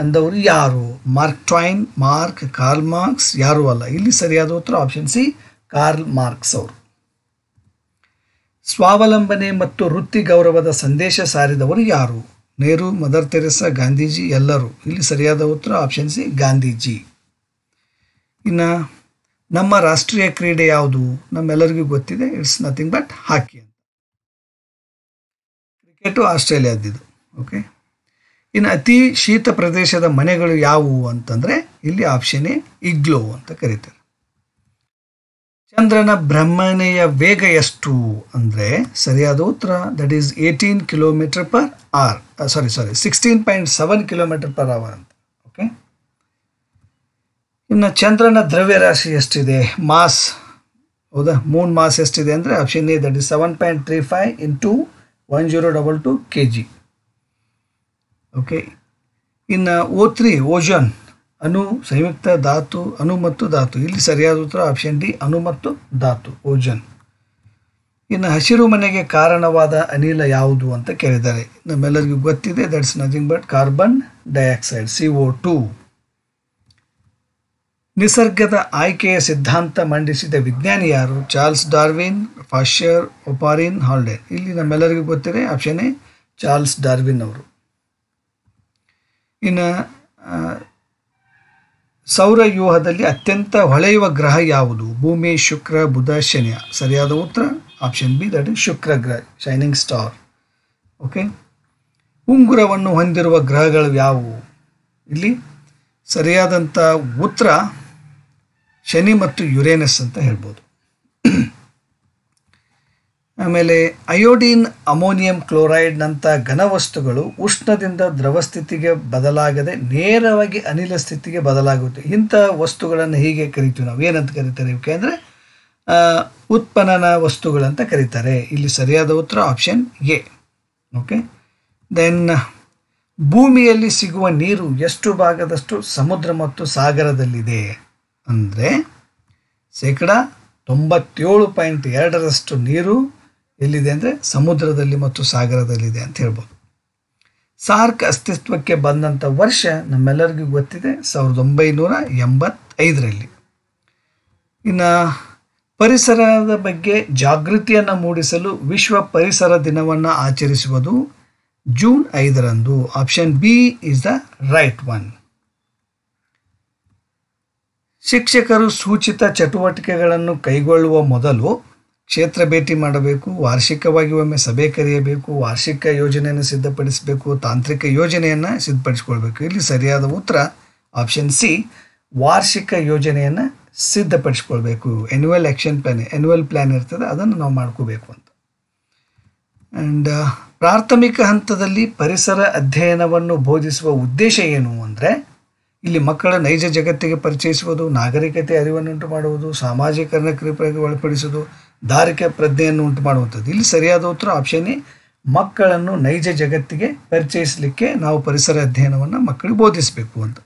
[SPEAKER 1] ಎಂದವರು ಯಾರು? ಮಾರ್ಕ್ ಟ್ವೈನ್, ಕಾರ್ಲ್ ಮಾರ್ಕ್ಸ್ ಯಾರೂ ಅಲ್ಲ. ಇಲ್ಲಿ ಸರಿಯಾದ ಉತ್ತರ ಆಪ್ಷನ್ ಸಿ, ಕಾರ್ಲ್ ಮಾರ್ಕ್ಸ್ ಅವರು. ಸ್ವಾವಲಂಬನೆ ಮತ್ತು ವೃತ್ತಿ ಗೌರವದ ಸಂದೇಶ ಸಾರಿದವರು ಯಾರು? ನೆಹರು, ಮದರ್ ತೆರೆಸಾ, ಗಾಂಧೀಜಿ ಎಲ್ಲರೂ. ಇಲ್ಲಿ ಸರಿಯಾದ ಉತ್ತರ ಆಪ್ಷನ್ ಸಿ, ಗಾಂಧೀಜಿ. ಇನ್ನು ನಮ್ಮ ರಾಷ್ಟ್ರೀಯ ಕ್ರೀಡೆ ಯಾವುದು? ನಮ್ಮೆಲ್ಲರಿಗೂ ಗೊತ್ತಿದೆ, ಇಟ್ಸ್ ನಥಿಂಗ್ ಬಟ್ ಹಾಕಿ ಅಂತ. ಕ್ರಿಕೆಟು ಆಸ್ಟ್ರೇಲಿಯಾದಿದ್ದು. ಓಕೆ, ಇನ್ನು ಅತಿ ಶೀತ ಪ್ರದೇಶದ ಮನೆಗಳು ಯಾವುವು ಅಂತಂದರೆ ಇಲ್ಲಿ ಆಪ್ಷನ್ ಎ, ಇಗ್ಲೋ ಅಂತ ಕರೀತಾರೆ. ಚಂದ್ರನ ಭ್ರಮಣೆಯ ವೇಗ ಎಷ್ಟು ಅಂದರೆ ಸರಿಯಾದ ಉತ್ತರ ದಟ್ ಈಸ್ 18 km/h. 16.7 km/h ಅಂತ. ಓಕೆ, ಇನ್ನು ಚಂದ್ರನ ದ್ರವ್ಯರಾಶಿ ಎಷ್ಟಿದೆ? ಮಾಸ್, ಹೌದಾ? ಮೂನ್ ಮಾಸ್ ಎಷ್ಟಿದೆ ಅಂದರೆ option A, that is 7.35 × 1022 kg. Okay, ಇನ್ನು O3 ಓಜೋನ್, ಅಣು, ಸಂಯುಕ್ತ, ಧಾತು, ಅಣು ಮತ್ತು ಧಾತು. ಇಲ್ಲಿ ಸರಿಯಾದ ಉತ್ತರ ಆಪ್ಷನ್ ಡಿ, ಅಣು ಮತ್ತು ಧಾತು, ಓಜೋನ್. ಇನ್ನು ಹಸಿರು ಮನೆಗೆ ಕಾರಣವಾದ ಅನಿಲ ಯಾವುದು ಅಂತ ಕೇಳಿದ್ದಾರೆ. ನಮ್ಮೆಲ್ಲರಿಗೂ ಗೊತ್ತಿದೆ, that's nothing but carbon dioxide, CO2. ನಿಸರ್ಗದ ಆಯ್ಕೆಯ ಸಿದ್ಧಾಂತ ಮಂಡಿಸಿದ ವಿಜ್ಞಾನಿ ಯಾರು? Charles Darwin, Fisher, Oparin, Haldane. ಇಲ್ಲಿ ನಮ್ಮೆಲ್ಲರಿಗೂ ಗೊತ್ತಿದೆ ಆಪ್ಷನ್ ಎ ಚಾರ್ಲ್ಸ್ ಡಾರ್ವಿನ್ ಅವರು. ಇನ್ನು ಸೌರವ್ಯೂಹದಲ್ಲಿ ಅತ್ಯಂತ ಹೊಳೆಯುವ ಗ್ರಹ ಯಾವುದು? ಭೂಮಿ, ಶುಕ್ರ, ಬುಧ, ಶನಿ. ಸರಿಯಾದ ಉತ್ತರ ಆಪ್ಷನ್ ಬಿ, ದಟ್ ಇಸ್ ಶುಕ್ರ ಗ್ರಹ, ಶೈನಿಂಗ್ ಸ್ಟಾರ್. ಓಕೆ. ಉಂಗುರವನ್ನು ಹೊಂದಿರುವ ಗ್ರಹಗಳು ಯಾವುವು? ಇಲ್ಲಿ ಸರಿಯಾದಂಥ ಉತ್ತರ ಶನಿ ಮತ್ತು ಯುರೇನಸ್ ಅಂತ ಹೇಳ್ಬೋದು. ಆಮೇಲೆ ಅಯೋಡಿನ್, ಅಮೋನಿಯಂ ಕ್ಲೋರೈಡ್ನಂಥ ಘನವಸ್ತುಗಳು ಉಷ್ಣದಿಂದ ದ್ರವ ಸ್ಥಿತಿಗೆ ಬದಲಾಗದೆ ನೇರವಾಗಿ ಅನಿಲ ಸ್ಥಿತಿಗೆ ಬದಲಾಗುತ್ತೆ. ಇಂಥ ವಸ್ತುಗಳನ್ನು ಹೀಗೆ ಕರಿತೀವಿ ನಾವು. ಏನಂತ ಕರೀತಾರೆ ಇವಕ್ಕೆ ಅಂದರೆ ಉತ್ಪನ್ನನ ವಸ್ತುಗಳಂತ ಕರೀತಾರೆ. ಇಲ್ಲಿ ಸರಿಯಾದ ಉತ್ತರ ಆಪ್ಷನ್ ಎ. ಓಕೆ. ದೆನ್ ಭೂಮಿಯಲ್ಲಿ ಸಿಗುವ ನೀರು ಎಷ್ಟು ಭಾಗದಷ್ಟು ಸಮುದ್ರ ಮತ್ತು ಸಾಗರದಲ್ಲಿದೆ? ಅಂದರೆ 97.2% ನೀರು ಎಲ್ಲಿದೆ ಅಂದರೆ ಸಮುದ್ರದಲ್ಲಿ ಮತ್ತು ಸಾಗರದಲ್ಲಿದೆ ಅಂತ ಹೇಳ್ಬೋದು. ಸಾರ್ಕ್ ಅಸ್ತಿತ್ವಕ್ಕೆ ಬಂದಂಥ ವರ್ಷ ನಮ್ಮೆಲ್ಲರಿಗೂ ಗೊತ್ತಿದೆ, 1985ರಲ್ಲಿ. ಇನ್ನು ಪರಿಸರದ ಬಗ್ಗೆ ಜಾಗೃತಿಯನ್ನು ಮೂಡಿಸಲು ವಿಶ್ವ ಪರಿಸರ ದಿನವನ್ನು ಆಚರಿಸುವುದು ಜೂನ್ 5ರಂದು. Option B is the right one. ಶಿಕ್ಷಕರು ಸೂಚಿತ ಚಟುವಟಿಕೆಗಳನ್ನು ಕೈಗೊಳ್ಳುವ ಮೊದಲು ಕ್ಷೇತ್ರ ಭೇಟಿ ಮಾಡಬೇಕು, ವಾರ್ಷಿಕವಾಗಿ ಒಮ್ಮೆ ಸಭೆ ಕರೆಯಬೇಕು, ವಾರ್ಷಿಕ ಯೋಜನೆಯನ್ನು ಸಿದ್ಧಪಡಿಸಬೇಕು, ತಾಂತ್ರಿಕ ಯೋಜನೆಯನ್ನು ಸಿದ್ಧಪಡಿಸ್ಕೊಳ್ಬೇಕು. ಇಲ್ಲಿ ಸರಿಯಾದ ಉತ್ತರ ಆಪ್ಷನ್ ಸಿ, ವಾರ್ಷಿಕ ಯೋಜನೆಯನ್ನು ಸಿದ್ಧಪಡಿಸ್ಕೊಳ್ಬೇಕು. Annual action plan, annual plan ಇರ್ತದೆ, ಅದನ್ನು ನಾವು ಮಾಡ್ಕೋಬೇಕು ಅಂತ. ಆ್ಯಂಡ್ ಪ್ರಾಥಮಿಕ ಹಂತದಲ್ಲಿ ಪರಿಸರ ಅಧ್ಯಯನವನ್ನು ಬೋಧಿಸುವ ಉದ್ದೇಶ ಏನು ಅಂದರೆ ಇಲ್ಲಿ ಮಕ್ಕಳ ನೈಜ ಜಗತ್ತಿಗೆ ಪರಿಚಯಿಸುವುದು, ನಾಗರಿಕತೆ ಅರಿವನ್ನು ಉಂಟು ಮಾಡುವುದು, ಸಾಮಾಜೀಕರಣ ಕ್ರಿಯೆಗೆ ಒಳಪಡಿಸುವುದು, ಧಾರ್ಮಿಕ ಪ್ರಜ್ಞೆಯನ್ನು ಉಂಟು ಮಾಡುವಂಥದ್ದು. ಇಲ್ಲಿ ಸರಿಯಾದ ಉತ್ತರ ಆಪ್ಷನ್ ಎ, ಮಕ್ಕಳನ್ನು ನೈಜ ಜಗತ್ತಿಗೆ ಪರಿಚಯಿಸಲಿಕ್ಕೆ ನಾವು ಪರಿಸರ ಅಧ್ಯಯನವನ್ನು ಮಕ್ಕಳಿಗೆ ಬೋಧಿಸಬೇಕು ಅಂತ.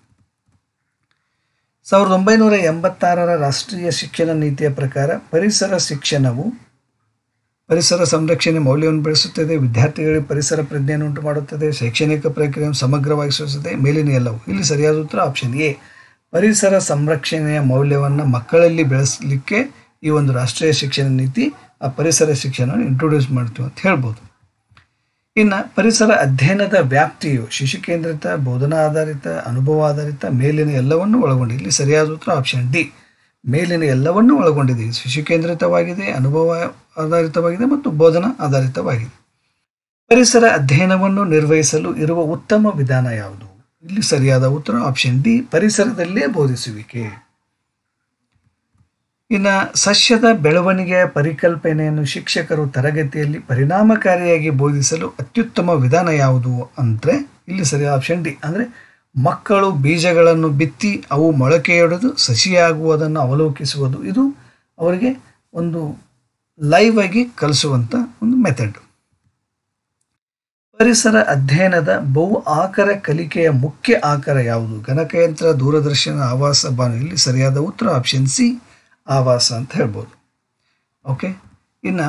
[SPEAKER 1] 1986ರ ರಾಷ್ಟ್ರೀಯ ಶಿಕ್ಷಣ ನೀತಿಯ ಪ್ರಕಾರ ಪರಿಸರ ಶಿಕ್ಷಣವು ಪರಿಸರ ಸಂರಕ್ಷಣೆ ಮೌಲ್ಯವನ್ನು ಬೆಳೆಸುತ್ತದೆ, ವಿದ್ಯಾರ್ಥಿಗಳಿಗೆ ಪರಿಸರ ಪ್ರಜ್ಞೆಯನ್ನು ಉಂಟು ಮಾಡುತ್ತದೆ, ಶೈಕ್ಷಣಿಕ ಪ್ರಕ್ರಿಯೆಯನ್ನು ಸಮಗ್ರವಾಗಿಸುತ್ತದೆ, ಮೇಲಿನ ಎಲ್ಲವೂ. ಇಲ್ಲಿ ಸರಿಯಾದ ಉತ್ತರ ಆಪ್ಷನ್ ಎ, ಪರಿಸರ ಸಂರಕ್ಷಣೆಯ ಮೌಲ್ಯವನ್ನು ಮಕ್ಕಳಲ್ಲಿ ಬೆಳೆಸಲಿಕ್ಕೆ ಈ ಒಂದು ರಾಷ್ಟ್ರೀಯ ಶಿಕ್ಷಣ ನೀತಿ ಆ ಪರಿಸರ ಶಿಕ್ಷಣವನ್ನು ಇಂಟ್ರೊಡ್ಯೂಸ್ ಮಾಡ್ತೀವಿ ಅಂತ ಹೇಳ್ಬೋದು. ಇನ್ನು ಪರಿಸರ ಅಧ್ಯಯನದ ವ್ಯಾಪ್ತಿಯು ಶಿಶು ಕೇಂದ್ರಿತ, ಬೋಧನಾ ಆಧಾರಿತ, ಅನುಭವ ಆಧಾರಿತ, ಮೇಲಿನ ಎಲ್ಲವನ್ನು ಒಳಗೊಂಡಿದೆ. ಇಲ್ಲಿ ಸರಿಯಾದ ಉತ್ತರ ಆಪ್ಷನ್ ಡಿ, ಮೇಲಿನ ಎಲ್ಲವನ್ನೂ ಒಳಗೊಂಡಿದೆ. ಶಿಶು ಕೇಂದ್ರಿತವಾಗಿದೆ, ಅನುಭವ ಆಧಾರಿತವಾಗಿದೆ ಮತ್ತು ಬೋಧನಾ ಆಧಾರಿತವಾಗಿದೆ. ಪರಿಸರ ಅಧ್ಯಯನವನ್ನು ನಿರ್ವಹಿಸಲು ಇರುವ ಉತ್ತಮ ವಿಧಾನ ಯಾವುದು? ಇಲ್ಲಿ ಸರಿಯಾದ ಉತ್ತರ ಆಪ್ಷನ್ ಡಿ, ಪರಿಸರದಲ್ಲೇ ಬೋಧಿಸುವಿಕೆ. ಇನ್ನು ಸಸ್ಯದ ಬೆಳವಣಿಗೆಯ ಪರಿಕಲ್ಪನೆಯನ್ನು ಶಿಕ್ಷಕರು ತರಗತಿಯಲ್ಲಿ ಪರಿಣಾಮಕಾರಿಯಾಗಿ ಬೋಧಿಸಲು ಅತ್ಯುತ್ತಮ ವಿಧಾನ ಯಾವುದು ಅಂದರೆ ಇಲ್ಲಿ ಸರಿಯಾದ ಆಪ್ಷನ್ ಡಿ, ಅಂದರೆ ಮಕ್ಕಳು ಬೀಜಗಳನ್ನು ಬಿತ್ತಿ ಅವು ಮೊಳಕೆಯೊಡೆದು ಸಸಿಯಾಗುವುದನ್ನು ಅವಲೋಕಿಸುವುದು. ಇದು ಅವರಿಗೆ ಒಂದು ಲೈವ್ ಆಗಿ ಕಲಿಸುವಂಥ ಒಂದು ಮೆಥಡ್. ಪರಿಸರ ಅಧ್ಯಯನದ ಬಹು ಆಕಾರ ಕಲಿಕೆಯ ಮುಖ್ಯ ಆಕಾರ ಯಾವುದು? ಗಣಕಯಂತ್ರ, ದೂರದರ್ಶನ, ಆವಾಸ, ಬಾನು. ಇಲ್ಲಿ ಸರಿಯಾದ ಉತ್ತರ ಆಪ್ಷನ್ ಸಿ, ಆವಾಸ ಅಂತ ಹೇಳ್ಬೋದು. ಓಕೆ. ಇನ್ನು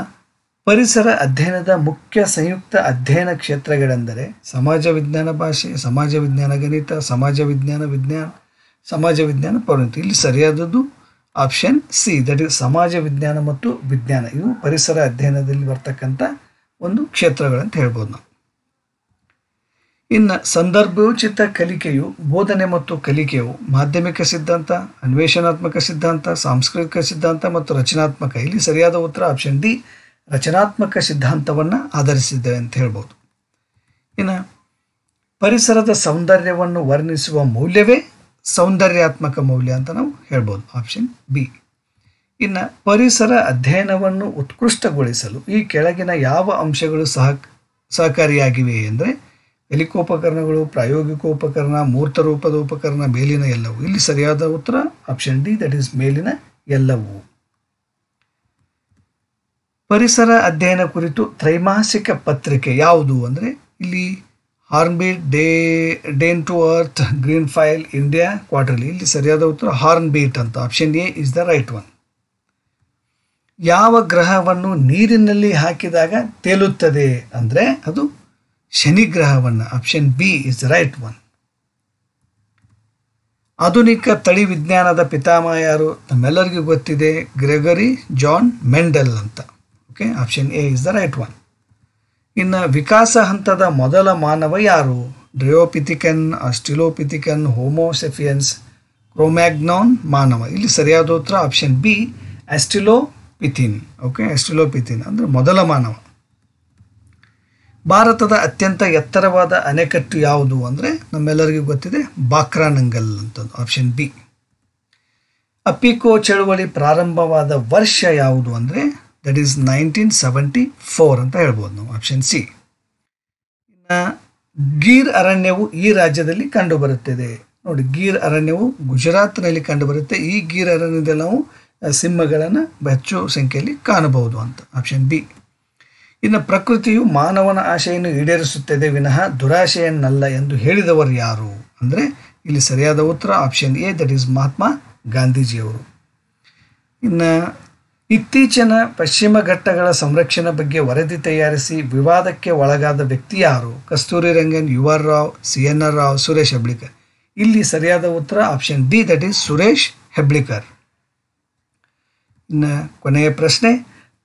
[SPEAKER 1] ಪರಿಸರ ಅಧ್ಯಯನದ ಮುಖ್ಯ ಸಂಯುಕ್ತ ಅಧ್ಯಯನ ಕ್ಷೇತ್ರಗಳೆಂದರೆ ಸಮಾಜ ವಿಜ್ಞಾನ ಭಾಷೆ, ಸಮಾಜ ವಿಜ್ಞಾನ ಗಣಿತ, ಸಮಾಜ ವಿಜ್ಞಾನ ಸಮಾಜ ವಿಜ್ಞಾನ ಪರಿಣತಿ. ಇಲ್ಲಿ ಸರಿಯಾದದ್ದು ಆಪ್ಷನ್ ಸಿ, ದಟ್ ಇಸ್ ಸಮಾಜ ವಿಜ್ಞಾನ ಮತ್ತು ವಿಜ್ಞಾನ. ಇವು ಪರಿಸರ ಅಧ್ಯಯನದಲ್ಲಿ ಬರ್ತಕ್ಕಂಥ ಒಂದು ಕ್ಷೇತ್ರಗಳಂತ ಹೇಳ್ಬೋದು ನಾವು. ಇನ್ನು ಸಂದರ್ಭೋಚಿತ ಕಲಿಕೆಯು ಬೋಧನೆ ಮತ್ತು ಕಲಿಕೆಯು ಮಾಧ್ಯಮಿಕ ಸಿದ್ಧಾಂತ, ಅನ್ವೇಷಣಾತ್ಮಕ ಸಿದ್ಧಾಂತ, ಸಾಂಸ್ಕೃತಿಕ ಸಿದ್ಧಾಂತ ಮತ್ತು ರಚನಾತ್ಮಕ. ಇಲ್ಲಿ ಸರಿಯಾದ ಉತ್ತರ ಆಪ್ಷನ್ ಡಿ, ರಚನಾತ್ಮಕ ಸಿದ್ಧಾಂತವನ್ನು ಆಧರಿಸಿದೆ ಅಂತ ಹೇಳ್ಬೋದು. ಇನ್ನು ಪರಿಸರದ ಸೌಂದರ್ಯವನ್ನು ವರ್ಣಿಸುವ ಮೌಲ್ಯವೇ ಸೌಂದರ್ಯಾತ್ಮಕ ಮೌಲ್ಯ ಅಂತ ನಾವು ಹೇಳ್ಬೋದು, ಆಪ್ಷನ್ ಬಿ. ಇನ್ನು ಪರಿಸರ ಅಧ್ಯಯನವನ್ನು ಉತ್ಕೃಷ್ಟಗೊಳಿಸಲು ಈ ಕೆಳಗಿನ ಯಾವ ಅಂಶಗಳು ಸಹಕಾರಿಯಾಗಿವೆ ಅಂದರೆ ಕಲಿಕೋಪಕರಣಗಳು, ಪ್ರಾಯೋಗಿಕ ಉಪಕರಣ, ಮೂರ್ತ ರೂಪದ ಉಪಕರಣ, ಮೇಲಿನ ಎಲ್ಲವೂ. ಇಲ್ಲಿ ಸರಿಯಾದ ಉತ್ತರ ಆಪ್ಷನ್ ಡಿ, ದಟ್ ಈಸ್ ಮೇಲಿನ ಎಲ್ಲವೂ. ಪರಿಸರ ಅಧ್ಯಯನ ಕುರಿತು ತ್ರೈಮಾಸಿಕ ಪತ್ರಿಕೆ ಯಾವುದು ಅಂದರೆ ಇಲ್ಲಿ ಹಾರ್ನ್ಬೀಟ್, down to earth, green file, India quarterly. ಇಲ್ಲಿ ಸರಿಯಾದ ಉತ್ತರ ಹಾರ್ನ್ಬೀಟ್ ಅಂತ, option A is the right one. ಯಾವ ಗ್ರಹವನ್ನು ನೀರಿನಲ್ಲಿ ಹಾಕಿದಾಗ ತೇಲುತ್ತದೆ ಅಂದರೆ ಅದು ಶನಿ ಗ್ರಹವನ್ನು, option B is the right one. ಆಧುನಿಕ ತಳಿ ವಿಜ್ಞಾನದ ಪಿತಾಮಹ ಯಾರು? ನಮ್ಮೆಲ್ಲರಿಗೂ ಗೊತ್ತಿದೆ, ಗ್ರೆಗರಿ ಜಾನ್ ಮೆಂಡೆಲ್ ಅಂತ. Okay, option A is the right one. ಇನ್ನು ವಿಕಾಸ ಹಂತದ ಮೊದಲ ಮಾನವ ಯಾರು? ಡ್ರಿಯೋಪಿಥಿಕನ್, ಆಸ್ಟ್ರಿಲೋಪಿಥಿಕನ್, ಹೋಮೋಸೆಫಿಯನ್ಸ್, ಕ್ರೋಮ್ಯಾಗ್ನಾನ್ ಮಾನವ. ಇಲ್ಲಿ ಸರಿಯಾದ ಉತ್ತರ ಆಪ್ಷನ್ ಬಿ, ಆಸ್ಟ್ರಿಲೋಪಿಥಿನ್. ಓಕೆ, ಆಸ್ಟ್ರಿಲೋಪಿಥಿನ್ ಅಂದರೆ ಮೊದಲ ಮಾನವ. ಭಾರತದ ಅತ್ಯಂತ ಎತ್ತರವಾದ ಅಣೆಕಟ್ಟು ಯಾವುದು ಅಂದರೆ ನಮ್ಮೆಲ್ಲರಿಗೂ ಗೊತ್ತಿದೆ, ಬಾಕ್ರಾನಂಗಲ್ ಅಂತದ್ದು. Option B. ಅಪಿಕೋ ಚಳುವಳಿ ಪ್ರಾರಂಭವಾದ ವರ್ಷ ಯಾವುದು ಅಂದರೆ ದಟ್ ಈಸ್ 1974 ಅಂತ ಹೇಳ್ಬೋದು ನಾವು. Option C. ಇನ್ನು ಗೀರ್ ಅರಣ್ಯವು ಈ ರಾಜ್ಯದಲ್ಲಿ ಕಂಡುಬರುತ್ತದೆ. ನೋಡಿ, ಗೀರ್ ಅರಣ್ಯವು ಗುಜರಾತ್ನಲ್ಲಿ ಕಂಡುಬರುತ್ತೆ. ಈ ಗೀರ್ ಅರಣ್ಯದಲ್ಲಿ ನಾವು ಸಿಂಹಗಳನ್ನು ಹೆಚ್ಚು ಸಂಖ್ಯೆಯಲ್ಲಿ ಕಾಣಬಹುದು ಅಂತ. Option B. ಇನ್ನು ಪ್ರಕೃತಿಯು ಮಾನವನ ಆಶೆಯನ್ನು ಈಡೇರಿಸುತ್ತದೆ ವಿನಃ ದುರಾಶೆಯನ್ನಲ್ಲ ಎಂದು ಹೇಳಿದವರು ಯಾರು ಅಂದರೆ ಇಲ್ಲಿ ಸರಿಯಾದ ಉತ್ತರ option A, that is Mahatma ಗಾಂಧೀಜಿಯವರು. ಇನ್ನು ಇತ್ತೀಚಿನ ಪಶ್ಚಿಮ ಘಟ್ಟಗಳ ಸಂರಕ್ಷಣೆ ಬಗ್ಗೆ ವರದಿ ತಯಾರಿಸಿ ವಿವಾದಕ್ಕೆ ಒಳಗಾದ ವ್ಯಕ್ತಿ ಯಾರು? Kasturi Rangan, U R Rao, CNR Rao, Suresh Heblikar. ಇಲ್ಲಿ ಸರಿಯಾದ ಉತ್ತರ option D, that is Suresh Heblikar. ಇನ್ನು ಕೊನೆಯ ಪ್ರಶ್ನೆ,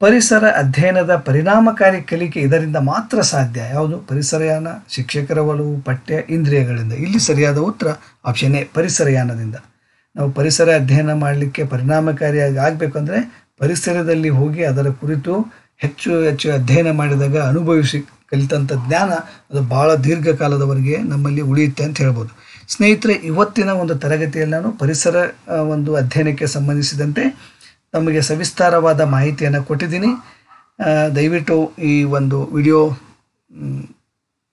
[SPEAKER 1] ಪರಿಸರ ಅಧ್ಯಯನದ ಪರಿಣಾಮಕಾರಿ ಕಲಿಕೆ ಇದರಿಂದ ಮಾತ್ರ ಸಾಧ್ಯ. ಯಾವುದು? ಪರಿಸರಯಾನ, ಶಿಕ್ಷಕರ ಒಲವು, ಪಠ್ಯ, ಇಂದ್ರಿಯಗಳಿಂದ. ಇಲ್ಲಿ ಸರಿಯಾದ ಉತ್ತರ ಆಪ್ಷನ್ ಎ, ಪರಿಸರಯಾನದಿಂದ. ನಾವು ಪರಿಸರ ಅಧ್ಯಯನ ಮಾಡಲಿಕ್ಕೆ ಪರಿಣಾಮಕಾರಿಯಾಗಿ ಆಗಬೇಕಂದ್ರೆ ಪರಿಸರದಲ್ಲಿ ಹೋಗಿ ಅದರ ಕುರಿತು ಹೆಚ್ಚು ಅಧ್ಯಯನ ಮಾಡಿದಾಗ ಅನುಭವಿಸಿ ಕಲಿತಂಥ ಜ್ಞಾನ ಅದು ಭಾಳ ದೀರ್ಘಕಾಲದವರೆಗೆ ನಮ್ಮಲ್ಲಿ ಉಳಿಯುತ್ತೆ ಅಂತ ಹೇಳ್ಬೋದು. ಸ್ನೇಹಿತರೆ, ಇವತ್ತಿನ ಒಂದು ತರಗತಿಯಲ್ಲಿ ನಾನು ಪರಿಸರ ಒಂದು ಅಧ್ಯಯನಕ್ಕೆ ಸಂಬಂಧಿಸಿದಂತೆ ತಮಗೆ ಸವಿಸ್ತಾರವಾದ ಮಾಹಿತಿಯನ್ನು ಕೊಟ್ಟಿದ್ದೀನಿ. ದಯವಿಟ್ಟು ಈ ಒಂದು ವಿಡಿಯೋ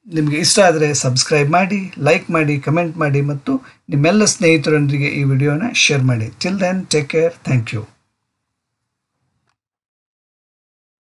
[SPEAKER 1] ನಿಮಗೆ ಇಷ್ಟ ಆದರೆ ಸಬ್ಸ್ಕ್ರೈಬ್ ಮಾಡಿ, ಲೈಕ್ ಮಾಡಿ, ಕಮೆಂಟ್ ಮಾಡಿ ಮತ್ತು ನಿಮ್ಮೆಲ್ಲ ಸ್ನೇಹಿತರೊಂದಿಗೆ ಈ ವಿಡಿಯೋನ ಶೇರ್ ಮಾಡಿ. Till then, take care. Thank you.